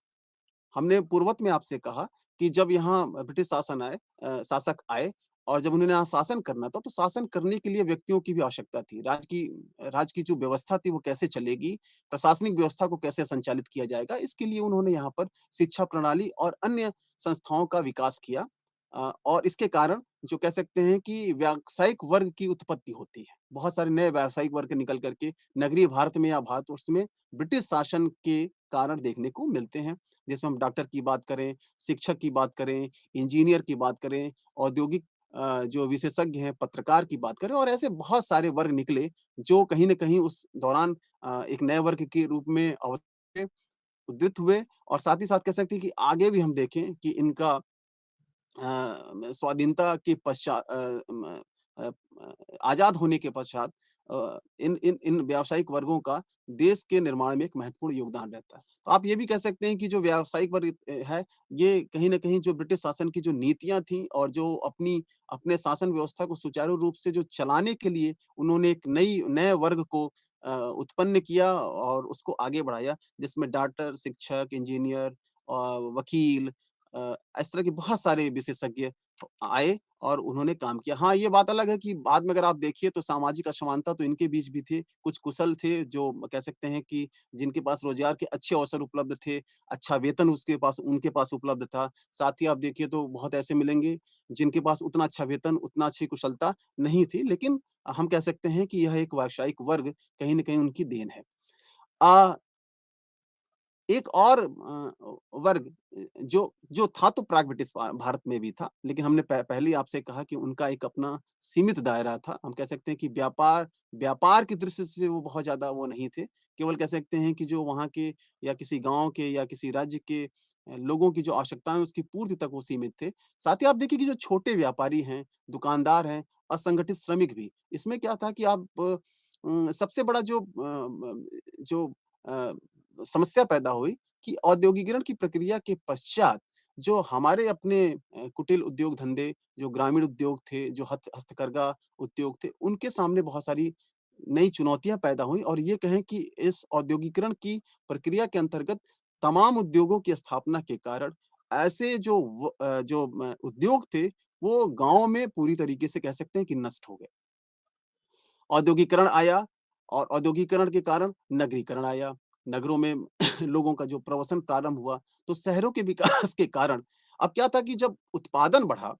हमने पूर्वत में आपसे कहा कि जब यहाँ ब्रिटिश शासक आए और जब उन्होंने यहाँ शासन करना था, तो शासन करने के लिए व्यक्तियों की भी आवश्यकता थी। राज्य की जो व्यवस्था थी, वो कैसे चलेगी, प्रशासनिक व्यवस्था को कैसे संचालित किया जाएगा, इसके लिए उन्होंने यहाँ पर शिक्षा प्रणाली और अन्य संस्थाओं का विकास किया। और इसके कारण जो कह सकते हैं कि व्यावसायिक वर्ग की उत्पत्ति होती है। बहुत सारे नए व्यावसायिक वर्ग निकल कर के नगरीय भारत में या भारतवर्ष में ब्रिटिश शासन के कारण देखने को मिलते हैं। जैसे हम डॉक्टर की बात करें, शिक्षक की बात करें, इंजीनियर की बात करें, औद्योगिक जो विशेषज्ञ हैं, पत्रकार की बात करें और ऐसे बहुत सारे वर्ग निकले, जो कहीं न कहीं उस दौरान एक नए वर्ग के रूप में अवतरे उद्दीत हुए और साथ ही साथ कह सकते हैं कि आगे भी हम देखें कि इनका स्वाधीनता के पश्चात अ, आज़ाद होने के पश्चात इन व्यावसायिक वर्गों का देश के निर्माण में एक महत्वपूर्ण योगदान रहता है। तो आप ये भी कह सकते हैं कि जो व्यावसायिक वर्ग है, ये कहीं न कहीं जो ब्रिटिश शासन की जो नीतियाँ थी और जो अपने शासन व्यवस्था को सुचारू रूप से जो चलाने के लिए उन्होंने एक नए वर्ग को उत्पन्न किया और उसको आगे बढ़ाया, जिसमें डॉक्टर, शिक्षक, इंजीनियर वकील इस तरह के बहुत सारे विशेषज्ञ आए और उन्होंने काम किया। हाँ, ये बात अलग है कि बाद में अगर आप देखिए तो सामाजिक असमानता तो इनके बीच भी थी। कुछ कुशल थे जो कह सकते हैं कि जिनके पास रोज़गार के अच्छे अवसर उपलब्ध थे, अच्छा वेतन उसके पास उनके पास उपलब्ध था। साथ ही आप देखिए तो बहुत ऐसे मिलेंगे जिनके पास उतना अच्छा वेतन, उतना अच्छी कुशलता नहीं थी। लेकिन हम कह सकते हैं कि यह एक व्यावसायिक वर्ग कहीं न कहीं उनकी देन है। अ एक और वर्ग जो जो था तो प्राग ब्रिटिश भारत में भी था, लेकिन हमने पहले ही आपसे कहा कि उनका एक अपना सीमित दायरा था। हम कह सकते हैं कि व्यापार की दृष्टि से वो बहुत ज़्यादा वो नहीं थे। केवल कह सकते हैं कि जो वहाँ के या किसी गाँव के या किसी राज्य के लोगों की जो आवश्यकताएँ हैं, उसकी पूर्ति तक वो सीमित थे। साथ ही आप देखिए कि जो छोटे व्यापारी हैं, दुकानदार हैं, असंगठित श्रमिक भी, इसमें क्या था कि आप सबसे बड़ा जो अ, समस्या पैदा हुई कि औद्योगिकरण की प्रक्रिया के पश्चात जो हमारे अपने कुटिल उद्योग धंधे, जो ग्रामीण उद्योग थे, जो हस्तकरघा उद्योग थे, उनके सामने बहुत सारी नई चुनौतियाँ पैदा हुई और ये कहें कि इस औद्योगिकरण की प्रक्रिया के अंतर्गत तमाम उद्योगों की स्थापना के कारण ऐसे जो उद्योग थे, वो गाँव में पूरी तरीके से कह सकते हैं कि नष्ट हो गए। औद्योगिकरण आया और औद्योगिकरण के कारण नगरीकरण आया। नगरों में लोगों का जो प्रवसन प्रारंभ हुआ, तो शहरों के विकास के कारण अब क्या था कि जब उत्पादन बढ़ा,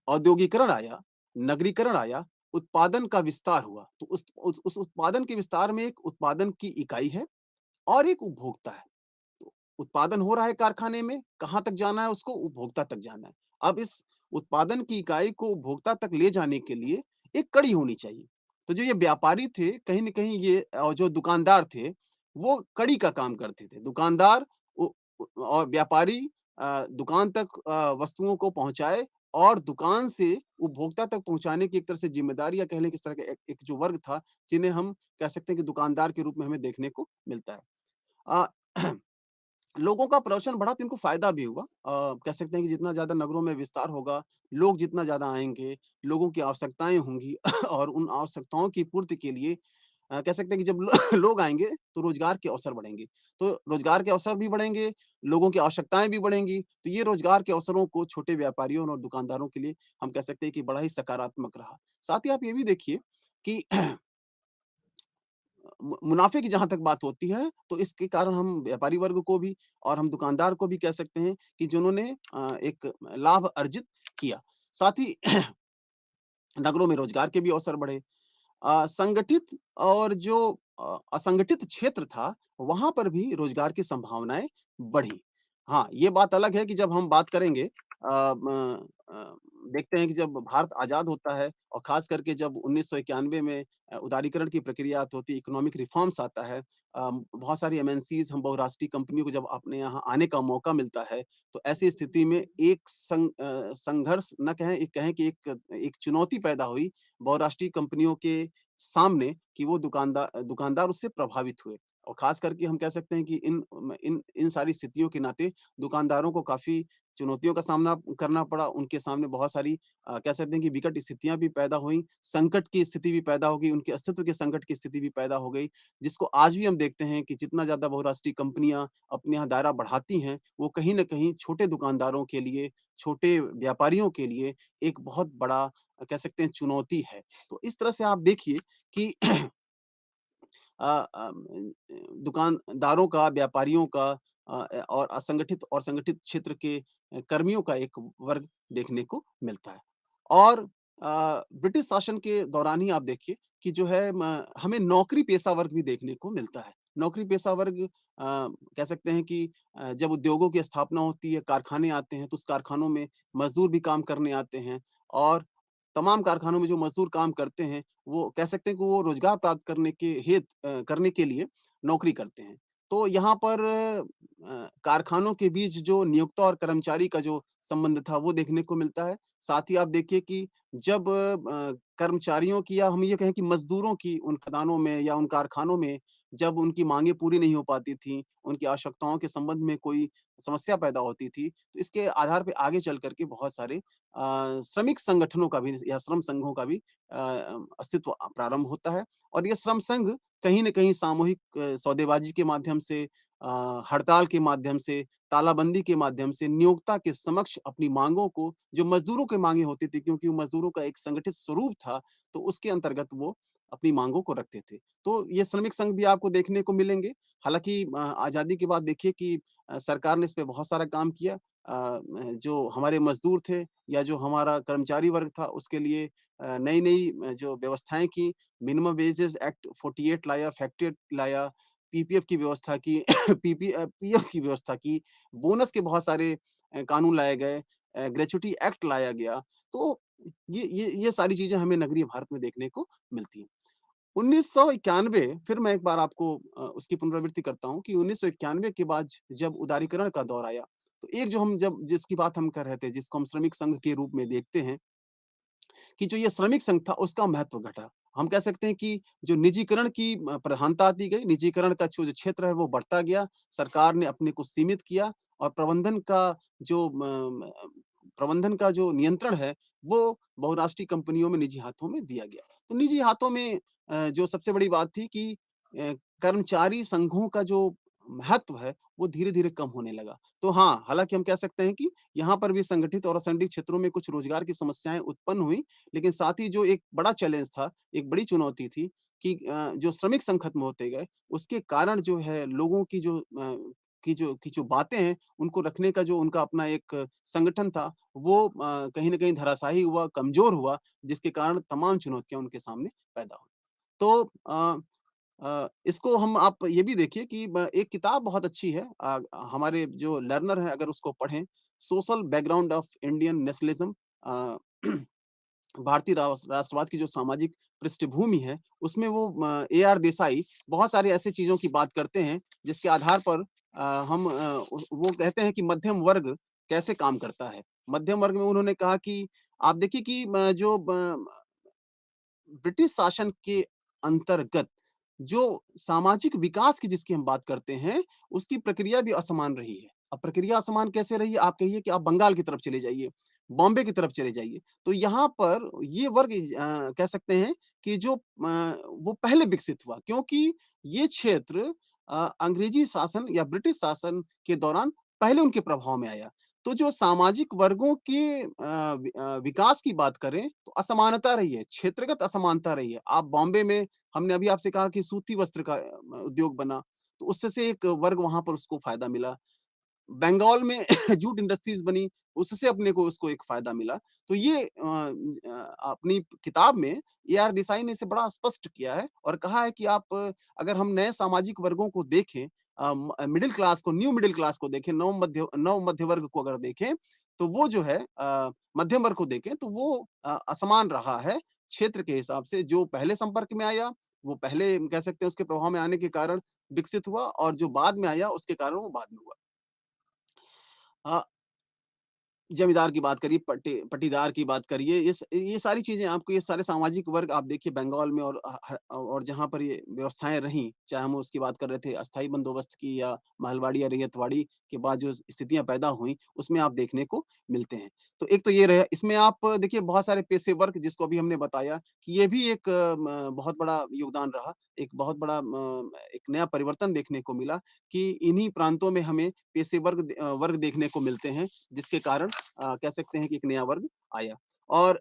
औद्योगिकरण आया, नगरीकरण आया, उत्पादन का विस्तार हुआ। तो उस उत्पादन के विस्तार में एक उत्पादन की इकाई है और एक उपभोक्ता है। तो उत्पादन हो रहा है कारखाने में, कहाँ तक जाना है उसको? उपभोक्ता तक जाना है। अब इस उत्पादन की इकाई को उपभोक्ता तक ले जाने के लिए एक कड़ी होनी चाहिए। तो जो ये व्यापारी थे, कहीं न कहीं ये जो दुकानदार थे, वो कड़ी का काम करते थे। दुकानदार उ उ और व्यापारी दुकान तक वस्तुओं को पहुँचाए और दुकान से उपभोक्ता तक पहुँचाने की एक तरह से ज़िम्मेदारी या कह लें किस तरह का एक एक जो वर्ग था, जिन्हें हम कह सकते हैं कि दुकानदार के रूप में हमें देखने को मिलता है। अ लोगों का प्रदर्शन बढ़ा तो इनको फ़ायदा भी हुआ। कह सकते हैं कि जितना ज़्यादा नगरों में विस्तार होगा, लोग जितना ज़्यादा आएँगे, लोगों की आवश्यकताएँ होंगी और उन आवश्यकताओं की पूर्ति के लिए कह सकते हैं कि जब लो लोग आएँगे, तो रोज़गार के अवसर बढ़ेंगे। तो रोज़गार के अवसर भी बढ़ेंगे, लोगों की आवश्यकताएँ भी बढ़ेंगी, तो ये रोज़गार के अवसरों को छोटे व्यापारियों और दुकानदारों के लिए हम कह सकते हैं कि बड़ा ही सकारात्मक रहा। साथ ही आप ये भी देखिए कि मुनाफ़े की जहाँ तक बात होती है, तो इसके कारण हम व्यापारी वर्ग को भी और हम दुकानदार को भी कह सकते हैं कि जिन्होंने एक लाभ अर्जित किया। साथ ही नगरों में रोज़गार के भी अवसर बढ़े। संगठित और जो असंगठित क्षेत्र था, वहाँ पर भी रोज़गार की संभावनाएँ बढ़ी। हाँ, ये बात अलग है कि जब हम बात करेंगे देखते हैं कि जब भारत आज़ाद होता है और ख़ास करके जब 1991 में उदारीकरण की प्रक्रिया होती है, इकोनॉमिक रिफ़ॉर्म्स आता है। बहुत सारी एमएनसीज़ हम बहुराष्ट्रीय कंपनियों को जब अपने यहाँ आने का मौका मिलता है, तो ऐसी स्थिति में एक संघर्ष ना कहें, एक कहें कि एक चुनौती पैदा हुई बहुराष्ट्रीय कंपनियों के सामने कि वो दुकानदार उससे प्रभावित हुए और ख़ास करके हम कह सकते हैं कि इन सारी स्थितियों के नाते दुकानदारों को काफ़ी चुनौतियों का सामना करना पड़ा। उनके सामने बहुत सारी कह सकते हैं कि विकट स्थितियाँ भी पैदा हुईं, संकट की स्थिति भी पैदा हो गई, उनके अस्तित्व के संकट की स्थिति भी पैदा हो गई, जिसको आज भी हम देखते हैं कि जितना ज़्यादा बहुराष्ट्रीय कंपनियाँ अपने यहाँ दायरा बढ़ाती हैं, वो कहीं न कहीं छोटे दुकानदारों के लिए, छोटे व्यापारियों के लिए एक बहुत बड़ा कह सकते हैं चुनौती है। तो इस तरह से आप देखिए कि दुकानदारों का, व्यापारियों का और असंगठित और संगठित क्षेत्र के कर्मियों का एक वर्ग देखने को मिलता है। और ब्रिटिश शासन के दौरान ही आप देखिए कि जो है हमें नौकरी पेशा वर्ग भी देखने को मिलता है। नौकरी पेशा वर्ग कह सकते हैं कि जब उद्योगों की स्थापना होती है, कारखाने आते हैं, तो उस कारखानों में मज़दूर भी काम करने आते हैं और तमाम कारखानों में जो मज़दूर काम करते हैं, वो कह सकते हैं कि वो रोज़गार प्राप्त करने के लिए नौकरी करते हैं। तो यहाँ पर कारखानों के बीच जो नियोक्ता और कर्मचारी का जो संबंध था, वो देखने को मिलता है। साथ ही आप देखिए कि जब कर्मचारियों की या हम ये कहें कि मज़दूरों की उन खदानों में या उन कारखानों में जब उनकी माँगें पूरी नहीं हो पाती थीं, उनकी आवश्यकताओं के संबंध में कोई समस्या पैदा होती थी, तो इसके आधार पे आगे चल कर के बहुत सारे श्रमिक संगठनों का भी या श्रम संघों का भी अस्तित्व प्रारंभ होता है और ये श्रम संघ कहीं न कहीं सामूहिक सौदेबाजी के माध्यम से हड़ताल के माध्यम से, तालाबंदी के माध्यम से नियोक्ता के समक्ष अपनी माँगों को जो मज़दूरों की माँगें होती थी क्योंकि वो मज़दूरों का एक संगठित स्वरूप था, तो उसके अंतर्गत वो अपनी माँगों को रखते थे। तो ये श्रमिक संघ भी आपको देखने को मिलेंगे। हालाँकि आज़ादी के बाद देखिए कि सरकार ने इस पे बहुत सारा काम किया। जो हमारे मज़दूर थे या जो हमारा कर्मचारी वर्ग था उसके लिए नई-नई जो व्यवस्थाएँ की, मिनिमम वेजेस एक्ट 48 लाया, फैक्ट एक्ट लाया, पीपीएफ की व्यवस्था की, पीएफ की व्यवस्था की, बोनस के बहुत सारे कानून लाए गए, ग्रेच्युटी एक्ट लाया गया। तो ये सारी चीज़ें हमें नगरीय भारत में देखने को मिलती हैं। 1991 फिर मैं एक बार आपको उसकी पुनरावृत्ति करता हूँ कि 1991 के बाद जब उदारीकरण का दौर आया, तो एक जो हम जब जिसकी बात हम कर रहे थे, जिसको हम श्रमिक संघ के रूप में देखते हैं कि जो ये श्रमिक संघ था उसका महत्व घटा। हम कह सकते हैं कि जो निजीकरण की प्रधानता दी गई, निजीकरण का जो क्षेत्र है वो बढ़ता गया, सरकार ने अपने को सीमित किया और प्रबंधन का जो नियंत्रण है, वो बहुराष्ट्रीय कंपनियों में निजी हाथों में दिया गया। तो निजी हाथों में जो सबसे बड़ी बात थी कि कर्मचारी संघों का जो महत्व है, वो धीरे-धीरे कम होने लगा। तो हाँ, हालाँकि हम कह सकते हैं कि यहाँ पर भी संगठित और असंगठित क्षेत्रों में कुछ रोज़गार की समस्याएँ उत्पन्न हुई, लेकिन साथ ही जो एक बड़ा चैलेंज था, एक बड़ी चुनौती थी कि जो श्रमिक संघ खत्म होते गए, उसके कारण जो है लोगों की जो बातें हैं, उनको रखने का जो उनका अपना एक संगठन था, वो कहीं न कहीं धराशायी हुआ, कमज़ोर हुआ, जिसके कारण तमाम चुनौतियाँ उनके सामने पैदा हुई। तो इसको हम आप ये भी देखिए कि ब एक किताब बहुत अच्छी है हमारे जो लर्नर हैं अगर उसको पढ़ें, social background of Indian nationalism अ, भारतीय राष्ट्रवाद की जो सामाजिक पृष्ठभूमि है, उसमें वो ए.आर. देसाई बहुत सारी ऐसी चीज़ों की बात करते हैं, जिसके आधार पर हम वो कहते हैं कि मध्यम वर्ग कैसे काम करता है। मध्यम वर्ग में उन्होंने कहा कि आप देखिए कि जो ब ब्रिटिश शासन के अंतर्गत जो सामाजिक विकास की जिसकी हम बात करते हैं, उसकी प्रक्रिया भी असमान रही है। अब प्रक्रिया असमान कैसे रही है? आप कहिए कि आप बंगाल की तरफ चले जाइए, बॉम्बे की तरफ चले जाइए। तो यहाँ पर ये वर्ग कह सकते हैं कि जो वो पहले विकसित हुआ क्योंकि ये क्षेत्र अंग्रेजी शासन या ब्रिटिश शासन के दौरान पहले उनके प्रभाव में आया। तो जो सामाजिक वर्गों के विकास की बात करें तो असमानता रही है, क्षेत्रगत असमानता रही है। आप बॉम्बे में हमने अभी आपसे कहा कि सूती वस्त्र का उद्योग बना, तो उससे से एक वर्ग वहाँ पर उसको फ़ायदा मिला। बंगाल में जूट इंडस्ट्रीज़ बनी, उससे अपने को उसको एक फ़ायदा मिला। तो ये अपनी किताब में ए.आर. देसाई ने इसे बड़ा स्पष्ट किया है और कहा है कि आप अगर हम नए सामाजिक वर्गों को देखें मिडल क्लास को न्यू मिडल क्लास को देखें, नव मध्य वर्ग को अगर देखें, तो वो जो है मध्यम वर्ग को देखें, तो वो असमान रहा है क्षेत्र के हिसाब से। जो पहले संपर्क में आया, वो पहले कह सकते हैं उसके प्रभाव में आने के कारण विकसित हुआ और जो बाद में आया, उसके कारण वो बाद में हुआ। अ, जमींदार की बात करिए, पट्टीदार की बात करिए, ये सारी चीज़ें आपको ये सारे सामाजिक वर्ग आप देखिए बंगाल में और जहाँ पर ये व्यवस्थाएँ रहीं, चाहे हम उसकी बात कर रहे थे अस्थायी बंदोबस्त की या महलवाड़ी या रैयतवाड़ी के बाद जो स्थितियाँ पैदा हुईं, उसमें आप देखने को मिलते हैं। तो एक तो ये रहा, इसमें आप देखिए बहुत सारे पेशे वर्ग जिसको अभी हमने बताया कि ये भी एक बहुत बड़ा योगदान रहा, एक बहुत बड़ा एक नया परिवर्तन देखने को मिला कि इन्हीं प्रांतों में हमें पेशे वर्ग देखने को मिलते हैं, जिसके कारण कह सकते हैं कि एक नया वर्ग आया और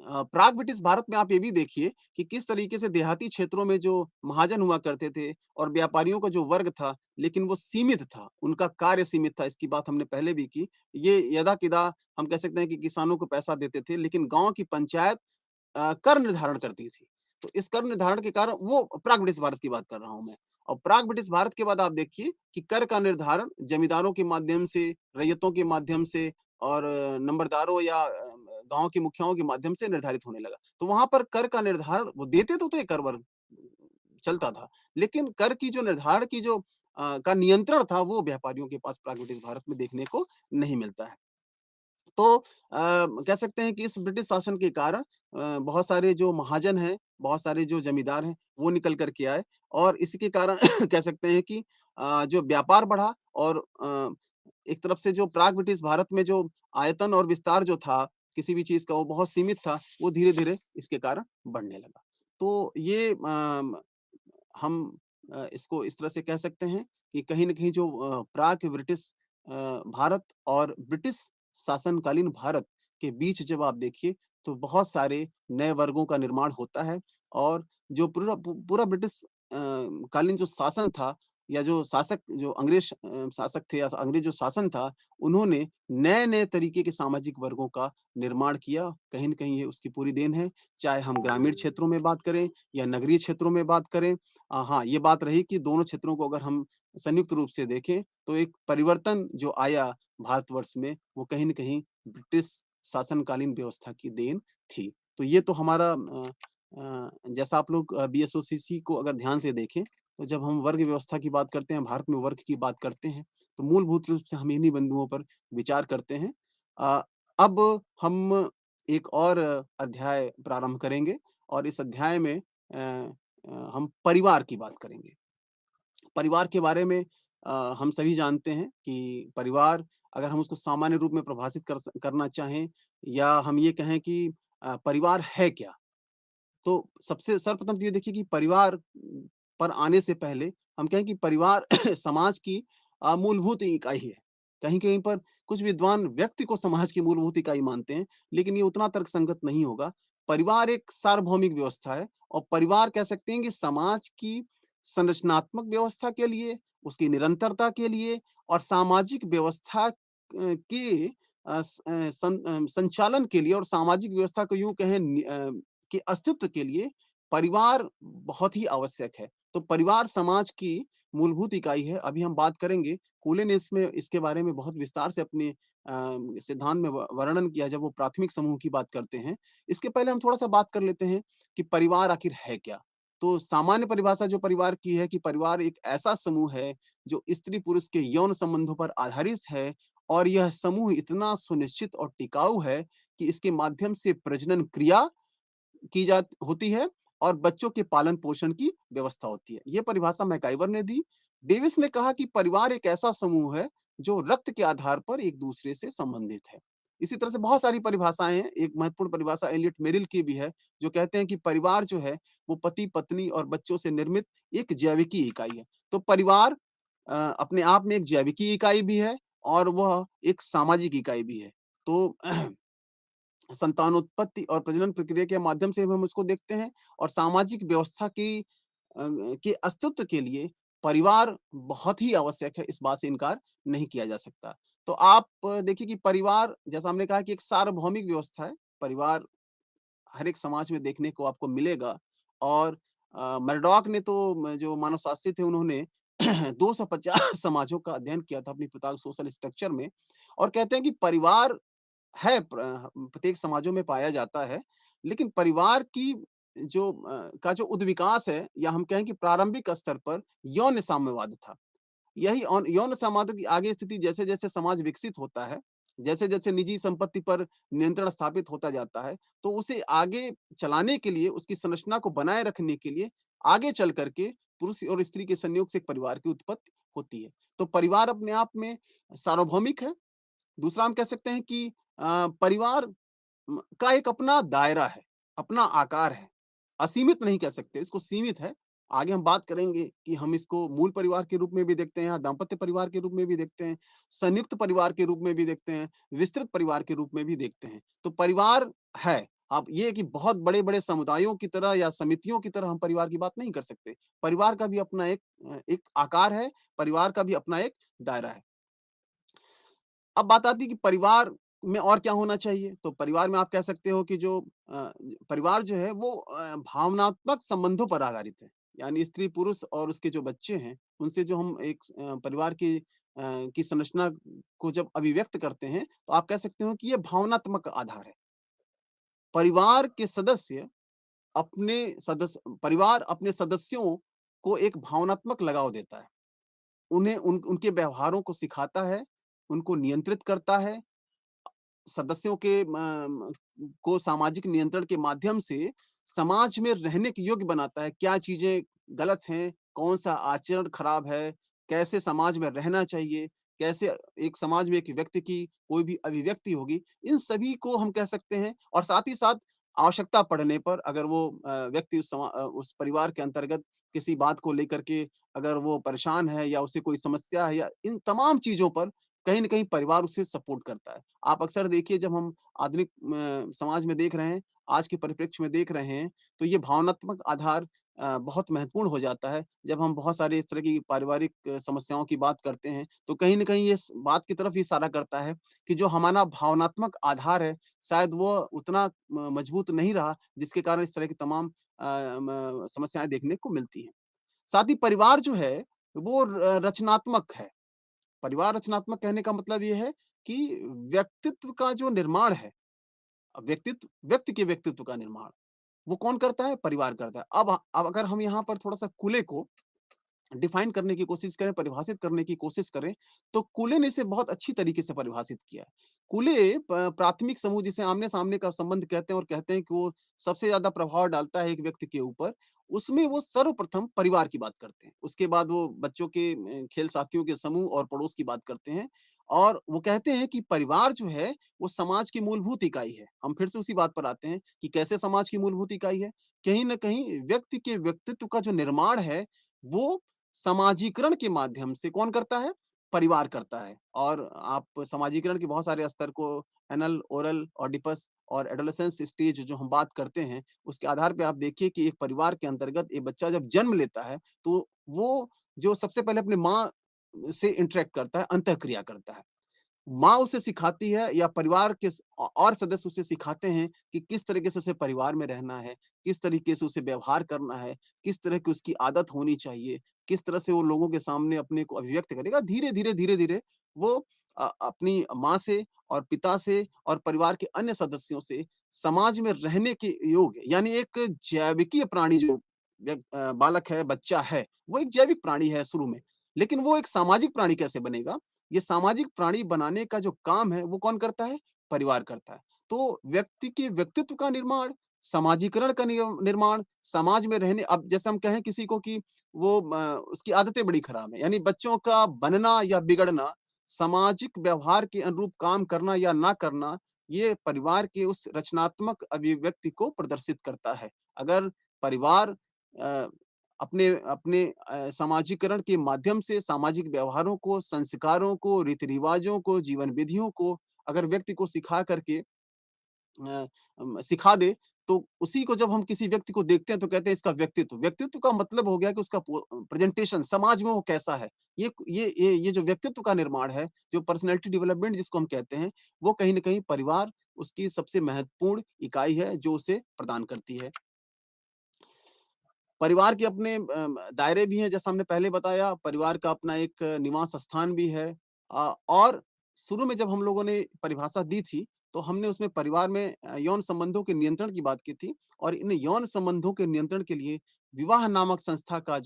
प्राग ब्रिटिश भारत में आप ये भी देखिए कि किस तरीके से देहाती क्षेत्रों में जो महाजन हुआ करते थे और व्यापारियों का जो वर्ग था, लेकिन वो सीमित था, उनका कार्य सीमित था, इसकी बात हमने पहले भी की। ये यदा-किदा हम कह सकते हैं कि किसानों को पैसा देते थे, लेकिन गाँव की पंचायत कर निर्धारण करती थी। तो इस कर निर्धारण के कारण वो प्राग ब्रिटिश भारत की बात कर रहा हूँ मैं। और प्राग ब्रिटिश भारत के बाद आप देखिए कि कर का निर्धारण जमींदारों के माध्यम से, रैयतों के माध्यम से और नंबरदारों या गाँव के मुखियाओं के माध्यम से निर्धारित होने लगा। तो वहाँ पर कर का निर्धारण वो देते तो थे कर वर्ग, चलता था। लेकिन कर की जो निर्धारण की जो का नियंत्रण था वो व्यापारियों के पास प्राग-ब्रिटिश भारत में देखने को नहीं मिलता है। तो कह सकते हैं कि इस ब्रिटिश शासन के कारण बहुत सारे जो महाजन हैं, बहुत सारे जो जमींदार हैं, वो निकल कर के आए और इसी कारण कह सकते हैं कि जो व्यापार बढ़ा और एक तरफ से जो प्राग ब्रिटिश भारत में जो आयतन और विस्तार जो था, किसी भी चीज़ का वो बहुत सीमित था, वो धीरे-धीरे इसके कारण बढ़ने लगा। तो ये हम इसको इस तरह से कह सकते हैं कि कहीं न कहीं जो प्राक ब्रिटिश भारत और ब्रिटिश शासनकालीन भारत के बीच जब आप देखिए, तो बहुत सारे नए वर्गों का निर्माण होता है और जो पूरा ब्रिटिश कालीन जो शासन था या जो शासक जो अंग्रेज शासक थे या अंग्रेज जो शासन था, उन्होंने नए-नए तरीके के सामाजिक वर्गों का निर्माण किया। कहीं न कहीं ये उसकी पूरी देन है, चाहे हम ग्रामीण क्षेत्रों में बात करें या नगरीय क्षेत्रों में बात करें। हाँ, ये बात रही कि दोनों क्षेत्रों को अगर हम संयुक्त रूप से देखें, तो एक परिवर्तन जो आया भारतवर्ष में, वो कहीं न कहीं ब्रिटिश शासनकालीन व्यवस्था की देन थी। तो ये तो हमारा जैसा आप लोग बीएसओसीसी को अगर ध्यान से देखें, तो जब हम वर्ग व्यवस्था की बात करते हैं, भारत में वर्ग की बात करते हैं, तो मूलभूत रूप से हम इन्हीं बिंदुओं पर विचार करते हैं। अ, अब हम एक और अध्याय प्रारंभ करेंगे और इस अध्याय में हम परिवार की बात करेंगे। परिवार के बारे में हम सभी जानते हैं कि परिवार अगर हम उसको सामान्य रूप में परिभाषित करना चाहें या हम ये कहें कि परिवार है क्या? तो सबसे सर्वप्रथम तो ये देखिए कि परिवार पर आने से पहले हम कहें कि परिवार समाज की मूलभूत इकाई है। कहीं-कहीं पर कुछ विद्वान व्यक्ति को समाज की मूलभूत इकाई मानते हैं, लेकिन ये उतना तर्कसंगत नहीं होगा। परिवार एक सार्वभौमिक व्यवस्था है और परिवार कह सकते हैं कि समाज की संरचनात्मक व्यवस्था के लिए, उसकी निरंतरता के लिए और सामाजिक व्यवस्था के संचालन के लिए और सामाजिक व्यवस्था को यूँ कहें के अस्तित्व के लिए परिवार बहुत ही आवश्यक है। तो परिवार समाज की मूलभूत इकाई है। अभी हम बात करेंगे, कूले ने इसमें इसके बारे में बहुत विस्तार से अपने सिद्धांत में व वर्णन किया जब वो प्राथमिक समूह की बात करते हैं। इसके पहले हम थोड़ा-सा बात कर लेते हैं कि परिवार आखिर है क्या? तो सामान्य परिभाषा जो परिवार की है कि परिवार एक ऐसा समूह है, जो स्त्री-पुरुष के यौन संबंधों पर आधारित है और यह समूह इतना सुनिश्चित और टिकाऊ है कि इसके माध्यम से प्रजनन क्रिया की जा होती है और बच्चों के पालन-पोषण की व्यवस्था होती है। ये परिभाषा मैकाइवर ने दी। डेविस ने कहा कि परिवार एक ऐसा समूह है, जो रक्त के आधार पर एक-दूसरे से संबंधित है। इसी तरह से बहुत सारी परिभाषाएँ हैं। एक महत्वपूर्ण परिभाषा एलियट मेरिल की भी है, जो कहते हैं कि परिवार जो है, वो पति-पत्नी और बच्चों से निर्मित एक जैविकी इकाई है। तो परिवार अपने आप में एक जैविकी इकाई भी है और वह एक सामाजिक इकाई भी है। तो संतानोत्पत्ति और प्रजनन प्रक्रिया के माध्यम से हम उसको देखते हैं और सामाजिक व्यवस्था की के अस्तित्व के लिए परिवार बहुत ही आवश्यक है, इस बात से इनकार नहीं किया जा सकता। तो आप देखिए कि परिवार जैसा हमने कहा कि एक सार्वभौमिक व्यवस्था है, परिवार हर एक समाज में देखने को आपको मिलेगा और मैरडॉक ने तो जो मानवशास्त्री थे उन्होंने 250 समाजों का अध्ययन किया था अपनी किताब सोशल स्ट्रक्चर में और कहते हैं कि परिवार है प्रत्येक समाजों में पाया जाता है, लेकिन परिवार की का जो उद्विकास है या हम कहें कि प्रारंभिक स्तर पर यौन साम्यवाद था। यही यौन साम्यवाद की आगे स्थिति जैसे-जैसे समाज विकसित होता है, जैसे-जैसे निजी संपत्ति पर नियंत्रण स्थापित होता जाता है, तो उसे आगे चलाने के लिए, उसकी संरचना को बनाए रखने के लिए आगे चल कर के पुरुष और स्त्री के संयोग से एक परिवार की उत्पत्ति होती है। तो परिवार अपने आप में सार्वभौमिक है। दूसरा हम कह सकते हैं कि परिवार का एक अपना दायरा है, अपना आकार है। असीमित नहीं कह सकते, इसको सीमित है। आगे हम बात करेंगे कि हम इसको मूल परिवार के रूप में भी देखते हैं, दाम्पत्य परिवार के रूप में भी देखते हैं, संयुक्त परिवार के रूप में भी देखते हैं, विस्तृत परिवार के रूप में भी देखते हैं। तो परिवार है। अब ये है कि बहुत बड़े-बड़े समुदायों की तरह या समितियों की तरह हम परिवार की बात नहीं कर सकते। परिवार का भी अपना एक आकार है, परिवार का भी अपना एक दायरा है। अब बात आती है कि परिवार में और क्या होना चाहिए? तो परिवार में आप कह सकते हो कि जो परिवार जो है वो भावनात्मक संबंधों पर आधारित है। यानी स्त्री-पुरुष और उसके जो बच्चे हैं, उनसे जो हम एक परिवार की संरचना को जब अभिव्यक्त करते हैं, तो आप कह सकते हो कि ये भावनात्मक आधार है। परिवार के सदस्य परिवार अपने सदस्यों को एक भावनात्मक लगाव देता है। उन्हें उनके व्यवहारों को सिखाता है, उनको नियंत्रित करता है, सदस्यों के को सामाजिक नियंत्रण के माध्यम से समाज में रहने के योग्य बनाता है। क्या चीज़ें गलत हैं, कौन-सा आचरण खराब है, कैसे समाज में रहना चाहिए, कैसे एक समाज में एक व्यक्ति की कोई भी अभिव्यक्ति होगी, इन सभी को हम कह सकते हैं और साथ ही साथ आवश्यकता पड़ने पर अगर वो व्यक्ति उस परिवार के अंतर्गत किसी बात को लेकर के अगर वो परेशान है या उसे कोई समस्या है या इन तमाम चीज़ों पर कहीं न कहीं परिवार उसे सपोर्ट करता है। आप अक्सर देखिए जब हम आधुनिक समाज में देख रहे हैं, आज के परिप्रेक्ष्य में देख रहे हैं, तो ये भावनात्मक आधार बहुत महत्वपूर्ण हो जाता है। जब हम बहुत सारे इस तरह की पारिवारिक समस्याओं की बात करते हैं, तो कहीं न कहीं ये इस बात की तरफ इशारा करता है कि जो हमारा भावनात्मक आधार है, शायद वो उतना मजबूत नहीं रहा, जिसके कारण इस तरह की तमाम समस्याएँ देखने को मिलती हैं। साथ ही परिवार जो है, वो रचनात्मक है। परिवार रचनात्मक कहने का मतलब ये है कि व्यक्तित्व का जो निर्माण है, व्यक्ति के व्यक्तित्व का निर्माण, वो कौन करता है? परिवार करता है। अब अगर हम यहाँ पर थोड़ा-सा कूले को डिफाइन करने की कोशिश करें, परिभाषित करने की कोशिश करें, तो कूले ने इसे बहुत अच्छी तरीके से परिभाषित किया है। कूले प्राथमिक समूह जिसे आमने-सामने का संबंध कहते हैं और कहते हैं कि वो सबसे ज़्यादा प्रभाव डालता है एक व्यक्ति के ऊपर, उसमें वो सर्वप्रथम परिवार की बात करते हैं। उसके बाद वो बच्चों के खेल साथियों के समूह और पड़ोस की बात करते हैं और वो कहते हैं कि परिवार जो है, वो समाज की मूलभूत इकाई है। हम फिर से उसी बात पर आते हैं कि कैसे समाज की मूलभूत इकाई है? कहीं न कहीं व्यक्ति के व्यक्तित्व का जो निर्माण है, वो समाजीकरण के माध्यम से कौन करता है? परिवार करता है और आप समाजीकरण के बहुत सारे स्तर को एनल, ओरल, ओडिपस और एडोलेसेंस स्टेज जो हम बात करते हैं, उसके आधार पे आप देखिए कि एक परिवार के अंतर्गत एक बच्चा जब जन्म लेता है, तो वो जो सबसे पहले अपनी माँ से इंटरैक्ट करता है, अंतःक्रिया करता है। माँ उसे सिखाती है या परिवार के और सदस्य उसे सिखाते हैं कि किस तरीके से उसे परिवार में रहना है, किस तरीके से उसे व्यवहार करना है, किस तरह की उसकी आदत होनी चाहिए, किस तरह से वो लोगों के सामने अपने को अभिव्यक्त करेगा। धीरे-धीरे, धीरे-धीरे वो अपनी माँ से और पिता से और परिवार के अन्य सदस्यों से समाज में रहने के योग्य यानी एक जैविकीय प्राणी जो बालक है, बच्चा है, वो एक जैविक प्राणी है शुरू में। लेकिन वो एक सामाजिक प्राणी कैसे बनेगा? ये सामाजिक प्राणी बनाने का जो काम है, वो कौन करता है? परिवार करता है। तो व्यक्ति के व्यक्तित्व का निर्माण, समाजीकरण का निर्माण, समाज में रहने अब जैसे हम कहें किसी को कि वो उसकी आदतें बड़ी खराब हैं, यानी बच्चों का बनना या बिगड़ना, सामाजिक व्यवहार के अनुरूप काम करना या ना करना, ये परिवार के उस रचनात्मक अभिव्यक्ति को प्रदर्शित करता है। अगर परिवार अ, अपने अपने समाजीकरण के माध्यम से सामाजिक व्यवहारों को, संस्कारों को, रीति-रिवाजों को, जीवन विधियों को अगर व्यक्ति को सिखा करके सिखा दे, तो उसी को जब हम किसी व्यक्ति को देखते हैं तो कहते हैं इसका व्यक्तित्व। व्यक्तित्व का मतलब हो गया कि उसका प्रेजेंटेशन समाज में वो कैसा है। ये जो व्यक्तित्व का निर्माण है, जो पर्सनैलिटी डेवलपमेंट जिसको हम कहते हैं, वो कहीं न कहीं परिवार उसकी सबसे महत्वपूर्ण इकाई है जो उसे प्रदान करती है। परिवार के अपने दायरे भी हैं, जैसा हमने पहले बताया, परिवार का अपना एक निवास स्थान भी है। और शुरू में जब हम लोगों ने परिभाषा दी थी, तो हमने उसमें परिवार में यौन संबंधों के नियंत्रण की बात की थी और इन यौन संबंधों के नियंत्रण के लिए विवाह नामक संस्था का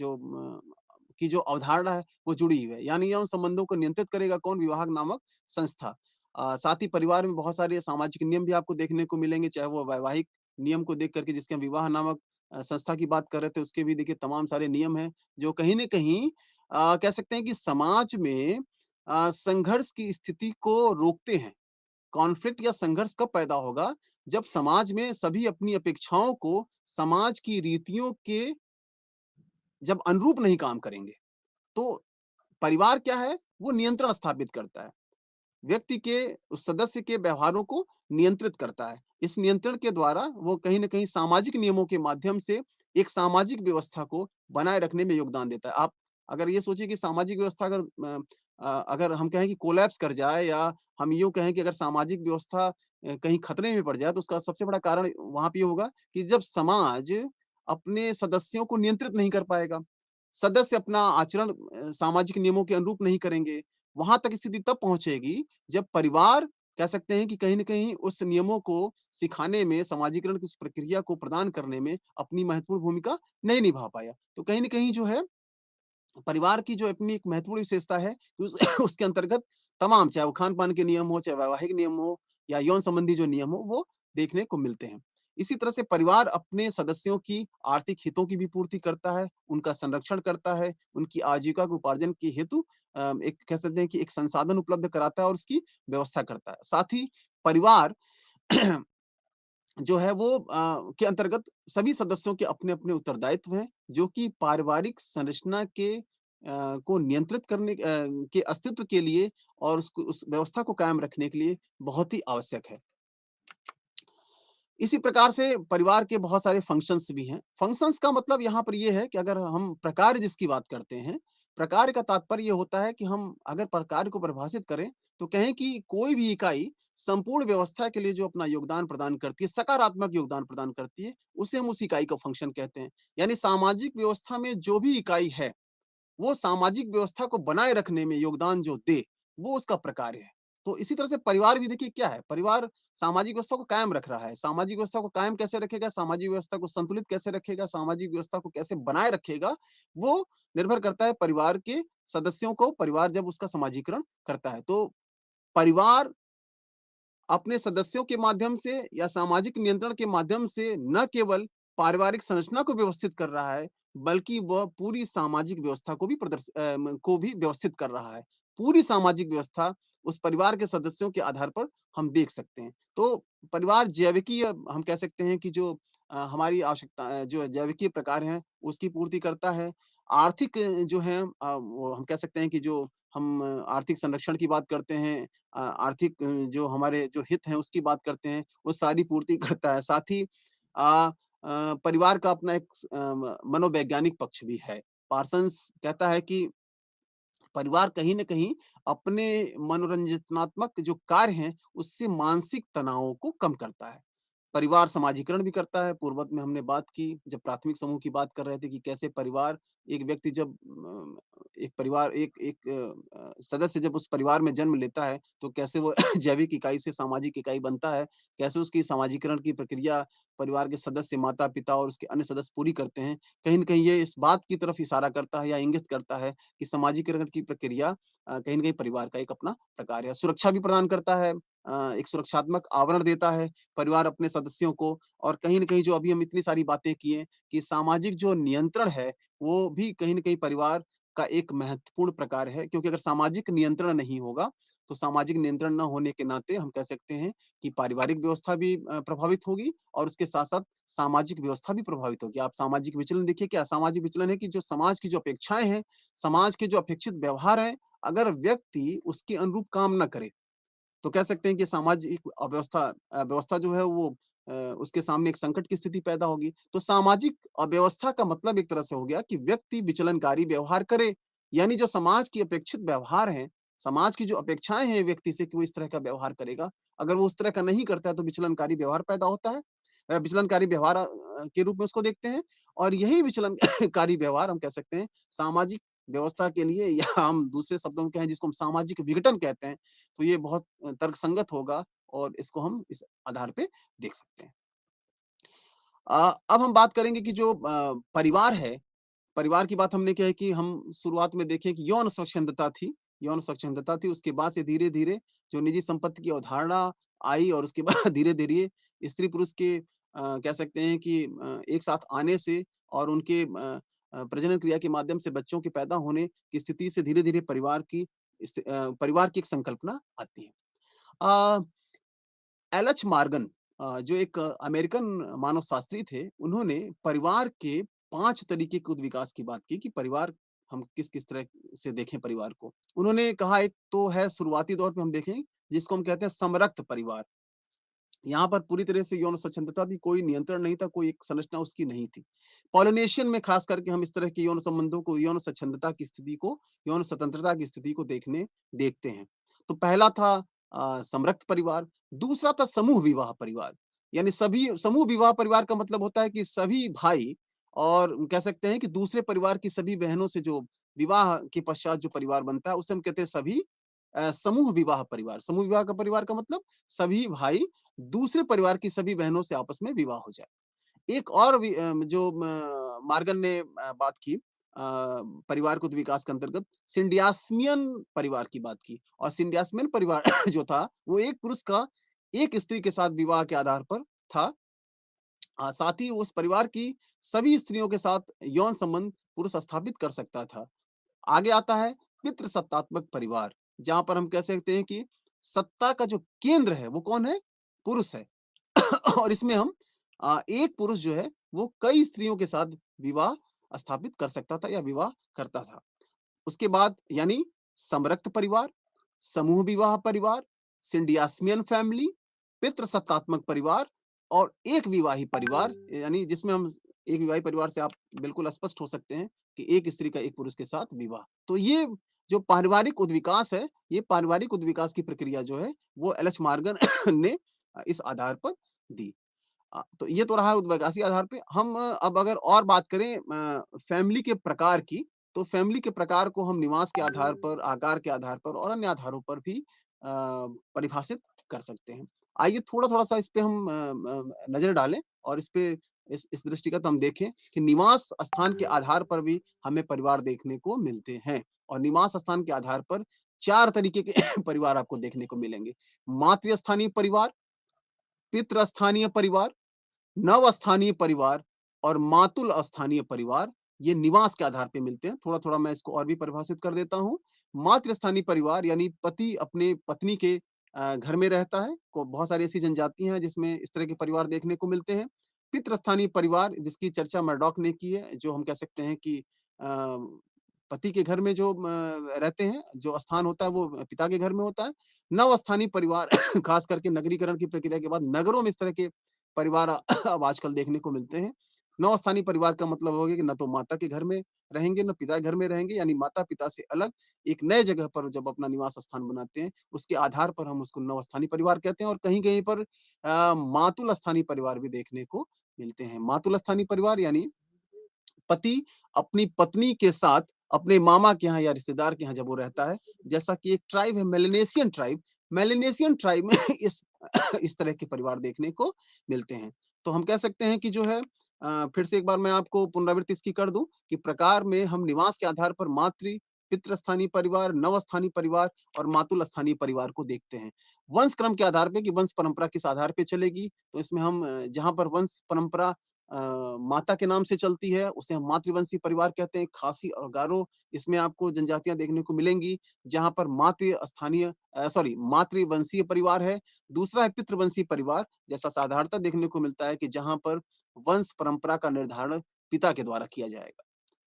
की जो अवधारणा है, वो जुड़ी हुई है। यानी यौन संबंधों को नियंत्रित करेगा कौन? विवाह नामक संस्था। साथ ही परिवार में बहुत सारे सामाजिक नियम भी आपको देखने को मिलेंगे, चाहे वो वैवाहिक नियम को देख कर के जिसके हम विवाह नामक संस्था की बात कर रहे थे, उसके भी देखिए तमाम सारे नियम हैं, जो कहीं न कहीं कह सकते हैं कि समाज में संघर्ष की स्थिति को रोकते हैं। कॉन्फ्लिक्ट या संघर्ष कब पैदा होगा? जब समाज में सभी अपनी अपेक्षाओं को समाज की रीतियों के जब अनुरूप नहीं काम करेंगे। तो परिवार क्या है? वो नियंत्रण स्थापित करता है। व्यक्ति के उस सदस्य के व्यवहारों को नियंत्रित करता है। इस नियंत्रण के द्वारा वो कहीं न कहीं सामाजिक नियमों के माध्यम से एक सामाजिक व्यवस्था को बनाए रखने में योगदान देता है। आप अगर ये सोचिए कि सामाजिक व्यवस्था अगर हम कहें कि कोलैप्स कर जाए या हम यूँ कहें कि अगर सामाजिक व्यवस्था कहीं खतरे में पड़ जाए, तो उसका सबसे बड़ा कारण वहाँ पे ये होगा कि जब समाज अपने सदस्यों को नियंत्रित नहीं कर पाएगा, सदस्य अपना आचरण सामाजिक नियमों के अनुरूप नहीं करेंगे, वहाँ तक स्थिति तब पहुँचेगी जब परिवार कह सकते हैं कि कहीं न कहीं उस नियमों को सिखाने में, समाजीकरण की उस प्रक्रिया को प्रदान करने में अपनी महत्वपूर्ण भूमिका नहीं निभा पाया। तो कहीं न कहीं जो है परिवार की जो अपनी एक महत्वपूर्ण विशेषता है, उस उसके अंतर्गत तमाम चाहे वो खान-पान के नियम हो, चाहे वैवाहिक नियम हो या यौन संबंधी जो नियम हो, वो देखने को मिलते हैं। इसी तरह से परिवार अपने सदस्यों की आर्थिक हितों की भी पूर्ति करता है, उनका संरक्षण करता है, उनकी आजीविका के उपार्जन के हेतु एक कह सकते हैं कि एक संसाधन उपलब्ध कराता है और उसकी व्यवस्था करता है। साथ ही परिवार जो है वो के अंतर्गत सभी सदस्यों के अपने-अपने उत्तरदायित्व हैं, जो कि पारिवारिक संरचना के को नियंत्रित करने के अस्तित्व के लिए और उसको उस व्यवस्था को कायम रखने के लिए बहुत ही आवश्यक है। इसी प्रकार से परिवार के बहुत सारे फंक्शंस भी हैं। फंक्शंस का मतलब यहाँ पर ये है कि अगर हम प्रकार जिसकी बात करते हैं, प्रकार का तात्पर्य ये होता है कि हम अगर प्रकार को परिभाषित करें, तो कहें कि कोई भी इकाई संपूर्ण व्यवस्था के लिए जो अपना योगदान प्रदान करती है, सकारात्मक योगदान प्रदान करती है, उसे हम उस इकाई का फंक्शन कहते हैं। यानी सामाजिक व्यवस्था में जो भी इकाई है, वो सामाजिक व्यवस्था को बनाए रखने में योगदान जो दे, वो उसका प्रकार है। तो इसी तरह से परिवार भी देखिए क्या है, परिवार सामाजिक व्यवस्था को कायम रख रहा है। सामाजिक व्यवस्था को कायम कैसे रखेगा, सामाजिक व्यवस्था को संतुलित कैसे रखेगा, सामाजिक व्यवस्था को कैसे बनाए रखेगा, वो निर्भर करता है परिवार के सदस्यों को, परिवार जब उसका समाजीकरण करता है। तो परिवार अपने सदस्यों के माध्यम से या सामाजिक नियंत्रण के माध्यम से न केवल पारिवारिक संरचना को व्यवस्थित कर रहा है, बल्कि वह पूरी सामाजिक व्यवस्था को भी को भी व्यवस्थित कर रहा है। पूरी सामाजिक व्यवस्था उस परिवार के सदस्यों के आधार पर हम देख सकते हैं। तो परिवार जैविकीय हम कह सकते हैं कि जो हमारी आवश्यकता जो जैविकीय प्रकार हैं, उसकी पूर्ति करता है। आर्थिक जो है वो हम कह सकते हैं कि जो हम आर्थिक संरक्षण की बात करते हैं आर्थिक जो हमारे जो हित हैं उसकी बात करते हैं, वो सारी पूर्ति करता है। साथ ही परिवार का अपना एक मनोवैज्ञानिक पक्ष भी है। पार्सन्स कहता है कि परिवार कहीं न कहीं अपने मनोरंजनात्मक जो कार्य हैं, उससे मानसिक तनावों को कम करता है। परिवार समाजीकरण भी करता है, पूर्वत में हमने बात की, जब प्राथमिक समूह की बात कर रहे थे कि कैसे परिवार एक व्यक्ति जब एक परिवार एक एक सदस्य जब उस परिवार में जन्म लेता है, तो कैसे वो जैविक इकाई से सामाजिक इकाई बनता है, कैसे उसकी समाजीकरण की प्रक्रिया परिवार के सदस्य, माता-पिता और उसके अन्य सदस्य पूरी करते हैं। कहीं न कहीं ये इस बात की तरफ इशारा करता है या इंगित करता है कि समाजीकरण की प्रक्रिया कहीं न कहीं परिवार का एक अपना प्रकार है। सुरक्षा भी प्रदान करता है एक सुरक्षात्मक आवरण देता है परिवार अपने सदस्यों को और कहीं न कहीं जो अभी हम इतनी सारी बातें किए कि सामाजिक जो नियंत्रण है, वो भी कहीं न कहीं परिवार का एक महत्वपूर्ण प्रकार है क्योंकि अगर सामाजिक नियंत्रण नहीं होगा, तो सामाजिक नियंत्रण ना होने के नाते हम कह सकते हैं कि पारिवारिक व्यवस्था भी प्रभावित होगी और उसके साथ-साथ सामाजिक व्यवस्था भी प्रभावित होगी। आप सामाजिक विचलन देखिए क्या सामाजिक विचलन है कि जो समाज की जो अपेक्षाएँ हैं, समाज के जो अपेक्षित व्यवहार हैं, अगर व्यक्ति उसके अनुरूप काम ना करे, तो कह सकते हैं कि सामाजिक व्यवस्था जो है वो उसके सामने एक संकट की स्थिति पैदा होगी। तो सामाजिक अव्यवस्था का मतलब एक तरह से हो गया कि व्यक्ति विचलनकारी व्यवहार करे, यानी जो समाज की अपेक्षित व्यवहार हैं, समाज की जो अपेक्षाएँ हैं व्यक्ति से कि वो इस तरह का व्यवहार करेगा, अगर वो उस तरह का नहीं करता है तो विचलनकारी व्यवहार पैदा होता है। विचलनकारी व्यवहार के रूप में उसको देखते हैं और यही विचलन कारी व्यवहार हम कह सकते हैं सामाजिक व्यवस्था के लिए या हम दूसरे शब्दों में कहें जिसको हम सामाजिक विघटन कहते हैं, तो ये बहुत तर्कसंगत होगा और इसको हम इस आधार पे देख सकते हैं। अब हम बात करेंगे कि जो परिवार है, परिवार की बात हमने क्या है कि हम शुरुआत में देखें कि यौन स्वच्छंदता थी, उसके बाद से धीरे-धीरे जो निजी संपत्ति की अवधारणा आई और उसके बाद धीरे-धीरे स्त्री-पुरुष के कह सकते हैं कि एक साथ आने से और उनके प्रजनन क्रिया के माध्यम से बच्चों के पैदा होने की स्थिति से धीरे-धीरे परिवार की एक संकल्पना आती है। अ, एलएच मॉर्गन जो एक अमेरिकन मानवशास्त्री थे, उन्होंने परिवार के 5 तरीके के विकास की बात की कि परिवार हम किस-किस तरह से देखें परिवार को। उन्होंने कहा एक तो है शुरुआती दौर पे हम देखें, जिसको हम कहते हैं समरक्त परिवार। यहाँ पर पूरी तरह से यौन स्वच्छंदता थी, कोई नियंत्रण नहीं था, कोई एक संरचना उसकी नहीं थी। पॉलिनेशियन में खास करके हम इस तरह के यौन संबंधों को, यौन स्वच्छंदता की स्थिति को, यौन स्वतंत्रता की स्थिति को देखते हैं। तो पहला था समरक्त परिवार, दूसरा था समूह विवाह परिवार। यानी सभी समूह विवाह परिवार का मतलब होता है कि सभी भाई और कह सकते हैं कि दूसरे परिवार की सभी बहनों से जो विवाह के पश्चात जो परिवार बनता है, उसे हम कहते हैं सभी समूह विवाह परिवार। समूह विवाह का परिवार का मतलब सभी भाई दूसरे परिवार की सभी बहनों से आपस में विवाह हो जाए। एक और जो मार्गन ने बात की परिवार के विकास के अंतर्गत सिंडियास्मियन परिवार की बात की और सिंडियास्मियन परिवार जो था वो एक पुरुष का एक स्त्री के साथ विवाह के आधार पर था। साथ ही उस परिवार की सभी स्त्रियों के साथ यौन संबंध पुरुष स्थापित कर सकता था। आगे आता है पितृसत्तात्मक परिवार, जहाँ पर हम कह सकते हैं कि सत्ता का जो केंद्र है वो कौन है? पुरुष है। और इसमें हम एक पुरुष जो है वो कई स्त्रियों के साथ विवाह स्थापित कर सकता था या विवाह करता था। उसके बाद यानी समरक्त परिवार, समूह विवाह परिवार, सिंडियास्मियन फैमिली, पितृसत्तात्मक परिवार और एक विवाही परिवार यानी जिसमें हम एक विवाही परिवार से आप बिल्कुल स्पष्ट हो सकते हैं कि एक स्त्री का एक पुरुष के साथ विवाह। तो ये जो पारिवारिक उद्विकास है, ये पारिवारिक उद्विकास की प्रक्रिया जो है वो एल एच मॉर्गन ने इस आधार पर दी। तो ये तो रहा उद्विकासी आधार पे। हम अब अगर और बात करें फैमिली के प्रकार की, तो फैमिली के प्रकार को हम निवास के आधार पर, आकार के आधार पर और अन्य आधारों पर भी परिभाषित कर सकते हैं। आइए थोड़ा-थोड़ा सा इस पे हम नज़र डालें और इस पे इस दृष्टिगत हम देखें कि निवास स्थान के आधार पर भी हमें परिवार देखने को मिलते हैं और निवास स्थान के आधार पर 4 तरीके के परिवार आपको देखने को मिलेंगे। मातृस्थानीय परिवार, पितृस्थानीय परिवार, नव स्थानीय परिवार और मातुल स्थानीय परिवार, ये निवास के आधार पे मिलते हैं। थोड़ा-थोड़ा मैं इसको और भी परिभाषित कर देता हूँ। मातृ स्थानीय परिवार यानी पति अपने पत्नी के घर में रहता है। को बहुत सारी ऐसी जनजातियाँ हैं जिसमें इस तरह के परिवार देखने को मिलते हैं। पितृ स्थानीय परिवार जिसकी चर्चा मर्डॉक ने की है, जो हम कह सकते हैं कि पति के घर में जो रहते हैं, जो स्थान होता है वो पिता के घर में होता है। नव स्थानीय परिवार खास करके नगरीकरण की प्रक्रिया के बाद नगरों में इस तरह के परिवार अब आजकल देखने को मिलते हैं। नवस्थानीय परिवार का मतलब हो गया कि ना तो माता के घर में रहेंगे, ना पिता के घर में रहेंगे, यानी माता-पिता से अलग एक नए जगह पर जब अपना निवास स्थान बनाते हैं, उसके आधार पर हम उसको नवस्थानीय परिवार कहते हैं और कहीं-कहीं पर मातुल स्थानीय परिवार भी देखने को मिलते हैं। मातुल स्थानीय परिवार यानी पति अपनी पत्नी के साथ अपने मामा के यहाँ या रिश्तेदार के यहाँ जब वो रहता है, जैसा कि एक ट्राइब है मेलानेशियन ट्राइब में इस इस तरह के परिवार देखने को मिलते हैं। तो हम कह सकते हैं कि जो है फिर से एक बार मैं आपको पुनरावृत्ति इसकी कर दूँ कि प्रकार में हम निवास के आधार पर पितृस्थानीय परिवार, नवस्थानीय परिवार और मातुल स्थानीय परिवार को देखते हैं। वंश क्रम के आधार पे कि वंश परंपरा किस आधार पे चलेगी, तो इसमें हम जहाँ पर वंश परंपरा माता के नाम से चलती है, उसे हम मातृवंशीय परिवार कहते हैं। खासी और गारो इसमें आपको जनजातियाँ देखने को मिलेंगी, जहाँ पर मातृवंशीय परिवार है। दूसरा है पितृवंशीय परिवार, जैसा साधारणतः देखने को मिलता है कि जहाँ पर वंश परंपरा का निर्धारण पिता के द्वारा किया जाएगा।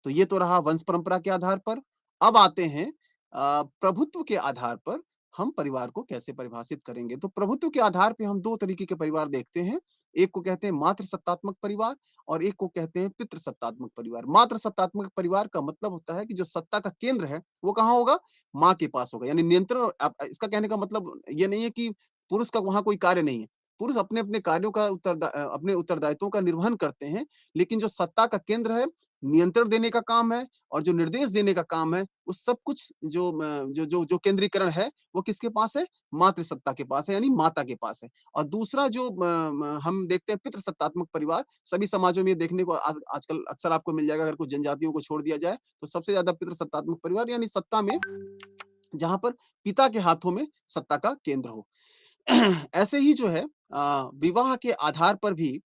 तो ये तो रहा वंश परंपरा के आधार पर। अब आते हैं प्रभुत्व के आधार पर हम परिवार को कैसे परिभाषित करेंगे। तो प्रभुत्व के आधार पे हम 2 तरीके के परिवार देखते हैं। एक को कहते हैं मातृसत्तात्मक परिवार और एक को कहते हैं पितृसत्तात्मक परिवार। मातृसत्तात्मक परिवार का मतलब होता है कि जो सत्ता का केंद्र है, वो कहाँ होगा? माँ के पास होगा। यानी नियंत्रण इसका कहने का मतलब ये नहीं है कि पुरुष का वहाँ कोई कार्य नहीं है। पुरुष अपने-अपने कार्यों का अपने उत्तरदायित्वों का निर्वहन करते हैं, लेकिन जो सत्ता का केंद्र है, नियंत्रण देने का काम है और जो निर्देश देने का काम है, वो सब कुछ जो केंद्रीकरण है, वो किसके पास है? मातृसत्ता के पास है, यानी माता के पास है। और दूसरा जो हम देखते हैं पितृसत्तात्मक परिवार, सभी समाजों में ये देखने को आजकल अक्सर आपको मिल जाएगा अगर कुछ जनजातियों को छोड़ दिया जाए, तो सबसे ज़्यादा पितृसत्तात्मक परिवार यानी सत्ता में जहाँ पर पिता के हाथों में सत्ता का केंद्र हो। ऐसे ही जो है विवाह के आधार पर भी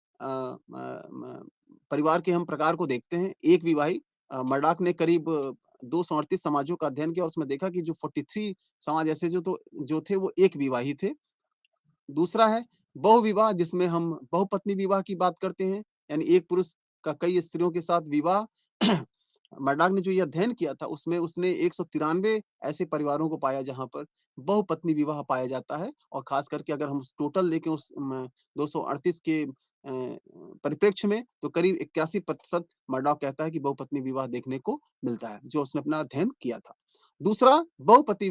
परिवार के हम प्रकार को देखते हैं। एक विवाही मर्डॉक ने करीब 238 समाजों का अध्ययन किया और उसमें देखा कि जो 43 समाज ऐसे जो थे वो एक विवाही थे। दूसरा है बहुविवाह जिसमें हम बहुपत्नी विवाह की बात करते हैं, यानी एक पुरुष का कई स्त्रियों के साथ विवाह। मर्डॉक ने जो ये अध्ययन किया था उसमें उसने 193 ऐसे परिवारों को पाया जहाँ पर बहुपत्नी विवाह पाया जाता है और खास करके अगर हम टोटल देखें उस 238 के परिप्रेक्ष्य में तो करीब 81% मर्डॉक कहता है कि बहुपत्नी विवाह देखने को मिलता है, जो उसने अपना अध्ययन किया था। दूसरा बहुपति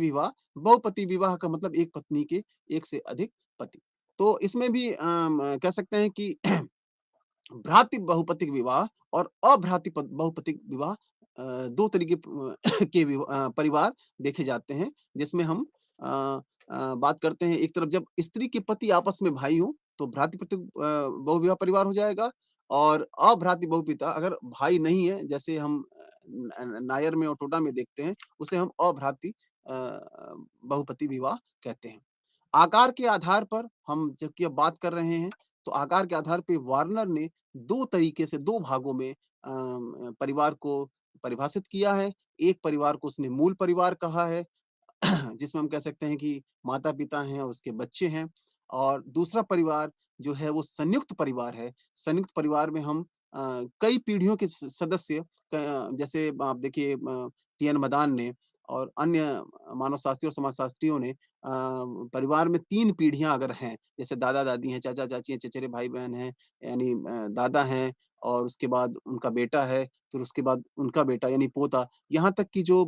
विवाह का मतलब एक पत्नी के एक से अधिक पति। तो इसमें भी कह सकते हैं कि भ्रातृ बहुपतिक विवाह और अभ्रातृ बहुपतिक विवाह 2 तरीके के परिवार देखे जाते हैं, जिसमें हम अ बात करते हैं एक तरफ जब स्त्री के पति आपस में भाई हों, तो भ्रातृप्रति बहुविवाह परिवार हो जाएगा और अभ्रातृ बहुपिता अगर भाई नहीं है, जैसे हम नायर में और टोडा में देखते हैं, उसे हम अभ्रातृ बहुपति विवाह कहते हैं। आकार के आधार पर हम जबकि अब बात कर रहे हैं, तो आकार के आधार पे वार्नर ने 2 तरीके से 2 भागों में परिवार को परिभाषित किया है। एक परिवार को उसने मूल परिवार कहा है, जिसमें हम कह सकते हैं कि माता-पिता हैं, उसके बच्चे हैं और दूसरा परिवार जो है वो संयुक्त परिवार है। संयुक्त परिवार में हम कई पीढ़ियों के स सदस्य जैसे आप देखिए टी.एन. मदान ने और अन्य मानवशास्त्री और समाजशास्त्रियों ने परिवार में 3 पीढ़ियाँ अगर हैं, जैसे दादा-दादी हैं, चाचा-चाची हैं, चचेरे भाई-बहन हैं, यानी दादा हैं और उसके बाद उनका बेटा है, फिर उसके बाद उनका बेटा यानी पोता, यहाँ तक कि जो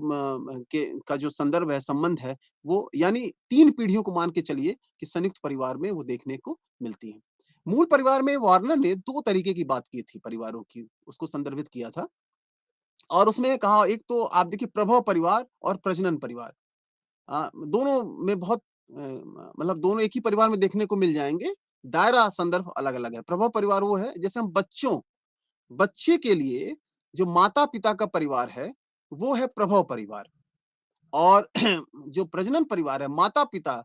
का जो संदर्भ है, संबंध है, वो यानी 3 पीढ़ियों को मान के चलिए कि संयुक्त परिवार में वो देखने को मिलती हैं। मूल परिवार में वार्नर ने 2 तरीके की बात की थी परिवारों की, उसको संदर्भित किया था और उसमें कहा एक तो आप देखिए प्रभव परिवार और प्रजनन परिवार। दोनों में बहुत मतलब दोनों एक ही परिवार में देखने को मिल जाएँगे, दायरा संदर्भ अलग-अलग है। प्रभव परिवार वो है जैसे हम बच्चे के लिए जो माता-पिता का परिवार है, वो है प्रभव परिवार और जो प्रजनन परिवार है, माता-पिता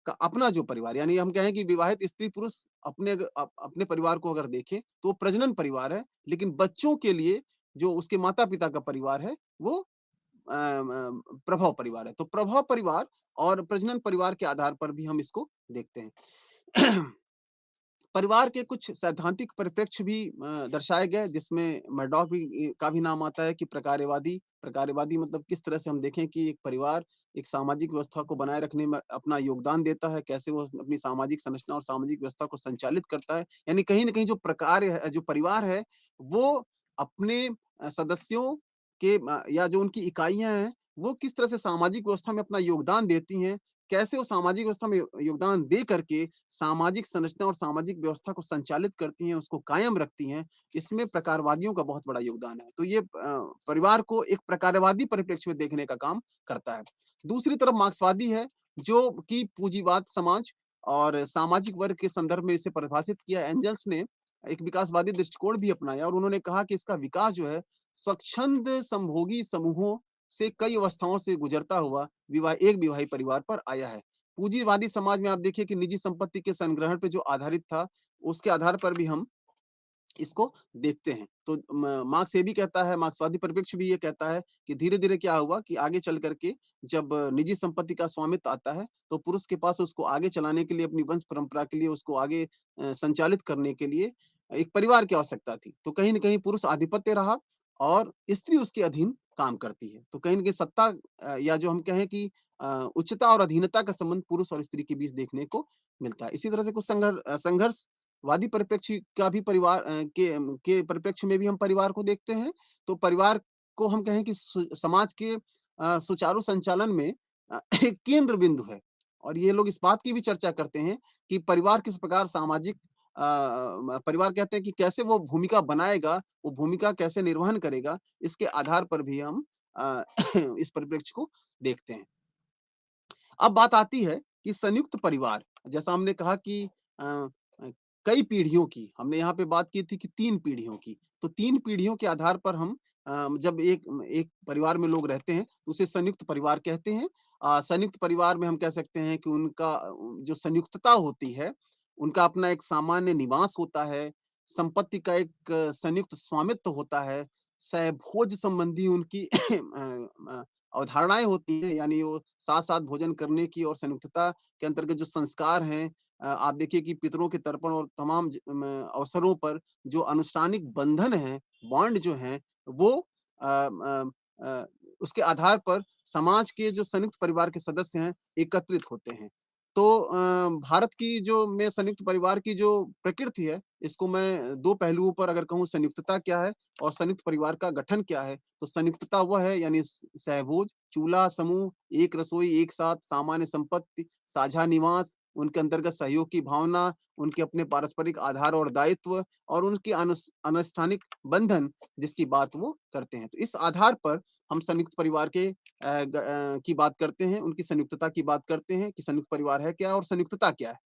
का अपना जो परिवार यानी हम कहें कि विवाहित स्त्री-पुरुष अपने परिवार को अगर देखें, तो वो प्रजनन परिवार है, लेकिन बच्चों के लिए जो उसके माता-पिता का परिवार है, वो प्रभव परिवार है। तो प्रभव परिवार और प्रजनन परिवार के आधार पर भी हम इसको देखते हैं। परिवार के कुछ सैद्धांतिक परिप्रेक्ष्य भी दर्शाए गए जिसमें मर्डॉक भी का भी नाम आता है कि प्रकार्यवादी मतलब किस तरह से हम देखें कि एक परिवार एक सामाजिक व्यवस्था को बनाए रखने में अपना योगदान देता है, कैसे वो अपनी सामाजिक संरचना और सामाजिक व्यवस्था को संचालित करता है। यानी कहीं न कहीं जो प्रकार्य है जो परिवार है, वो अपने सदस्यों के या जो उनकी इकाइयाँ हैं, वो किस तरह से सामाजिक व्यवस्था में अपना योगदान देती हैं, कैसे वो सामाजिक व्यवस्था में योगदान दे करके सामाजिक संरचना और सामाजिक व्यवस्था को संचालित करती हैं, उसको कायम रखती हैं, इसमें प्रकारवादियों का बहुत बड़ा योगदान है। तो ये परिवार को एक प्रकारवादी परिप्रेक्ष्य में देखने का काम करता है। दूसरी तरफ मार्क्सवादी है, जो कि पूंजीवाद समाज और सामाजिक वर्ग के संदर्भ में इसे परिभाषित किया। एंजल्स ने एक विकासवादी दृष्टिकोण भी अपनाया और उन्होंने कहा कि इसका विकास जो है, स्वच्छंद समभोगी समूहों से कई अवस्थाओं से गुजरता हुआ एक विवाही परिवार पर आया है। पूंजीवादी समाज में आप देखिए कि निजी संपत्ति के संग्रहण पे जो आधारित था, उसके आधार पर भी हम इसको देखते हैं। तो मार्क्स ये भी कहता है, मार्क्सवादी परिप्रेक्ष्य भी ये कहता है कि धीरे-धीरे क्या हुआ कि आगे चल कर के जब निजी संपत्ति का स्वामित्व आता है, तो पुरुष के पास उसको आगे चलाने के लिए, अपनी वंश परंपरा के लिए, उसको आगे संचालित करने के लिए एक परिवार की आवश्यकता थी। तो कहीं न कहीं पुरुष आधिपत्य रहा और स्त्री उसके अधीन काम करती है। तो कहीं न कहीं सत्ता या जो हम कहें कि उच्चता और अधीनता का संबंध पुरुष और स्त्री के बीच देखने को मिलता है। इसी तरह से कुछ संघर्षवादी परिप्रेक्ष्य का भी परिवार के परिप्रेक्ष्य में भी हम परिवार को देखते हैं। तो परिवार को हम कहें कि समाज के सुचारू संचालन में एक केंद्र बिंदु है और ये लोग इस बात की भी चर्चा करते हैं कि परिवार किस प्रकार सामाजिक परिवार कहते हैं कि कैसे वो भूमिका बनाएगा, वो भूमिका कैसे निर्वहन करेगा, इसके आधार पर भी हम अ, इस परिप्रेक्ष्य को देखते हैं। अब बात आती है कि संयुक्त परिवार, जैसा हमने कहा कि अ अ, कई पीढ़ियों की, हमने यहाँ पे बात की थी कि 3 पीढ़ियों की, तो 3 पीढ़ियों के आधार पर हम जब एक एक परिवार में लोग रहते हैं, तो उसे संयुक्त परिवार कहते हैं। संयुक्त परिवार में हम कह सकते हैं कि उनका जो संयुक्तता होती है, उनका अपना एक सामान्य निवास होता है, संपत्ति का एक संयुक्त स्वामित्व होता है, सहभोज संबंधी उनकी अवधारणाएँ होती हैं, यानी वो साथ-साथ भोजन करने की और संयुक्तता के अंतर्गत जो संस्कार हैं आप देखिए कि पितरों के तर्पण और तमाम अवसरों पर जो अनुष्ठानिक बंधन हैं, बॉन्ड जो हैं, वो उसके आधार पर समाज के जो संयुक्त परिवार के सदस्य हैं, एकत्रित होते हैं। तो भारत की जो मैं संयुक्त परिवार की जो प्रकृति है, इसको मैं 2 पहलुओं पर अगर कहूँ संयुक्तता क्या है और संयुक्त परिवार का गठन क्या है, तो संयुक्तता वह है यानी सहभोज, चूल्हा समूह, एक रसोई, एक साथ, सामान्य संपत्ति, साझा निवास, उनके अंतर्गत सहयोग की भावना, उनके अपने पारस्परिक आधार और दायित्व और उनके अनुष्ठानिक बंधन जिसकी बात वो करते हैं। तो इस आधार पर हम संयुक्त परिवार के की बात करते हैं, उनकी संयुक्तता की बात करते हैं कि संयुक्त परिवार है क्या और संयुक्तता क्या है?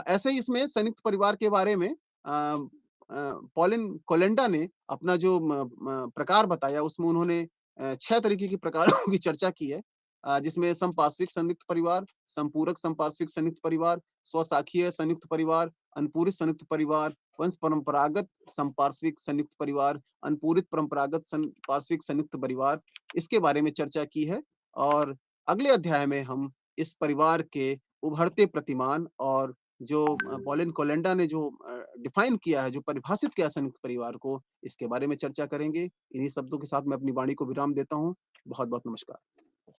ऐसे ही इसमें संयुक्त परिवार के बारे में पॉलिन कोलेंडा ने अपना जो प्रकार बताया उसमें उन्होंने 6 तरीके के प्रकारों की चर्चा की है। जिसमें समपार्श्विक संयुक्त परिवार, संपूरक समपार्श्विक संयुक्त परिवार, स्वशाखीय संयुक्त परिवार, अनुपूरित संयुक्त परिवार, वंश परंपरागत समपार्श्विक संयुक्त परिवार, अनुपूरित परंपरागत पार्श्विक संयुक्त परिवार, इसके बारे में चर्चा की है। और अगले अध्याय में हम इस परिवार के उभरते प्रतिमान और जो पॉलिन कोलेंडा ने जो डिफाइन किया है, जो परिभाषित किया है संयुक्त परिवार को, इसके बारे में चर्चा करेंगे। इन्हीं शब्दों के साथ मैं अपनी वाणी को विराम देता हूँ। बहुत-बहुत नमस्कार।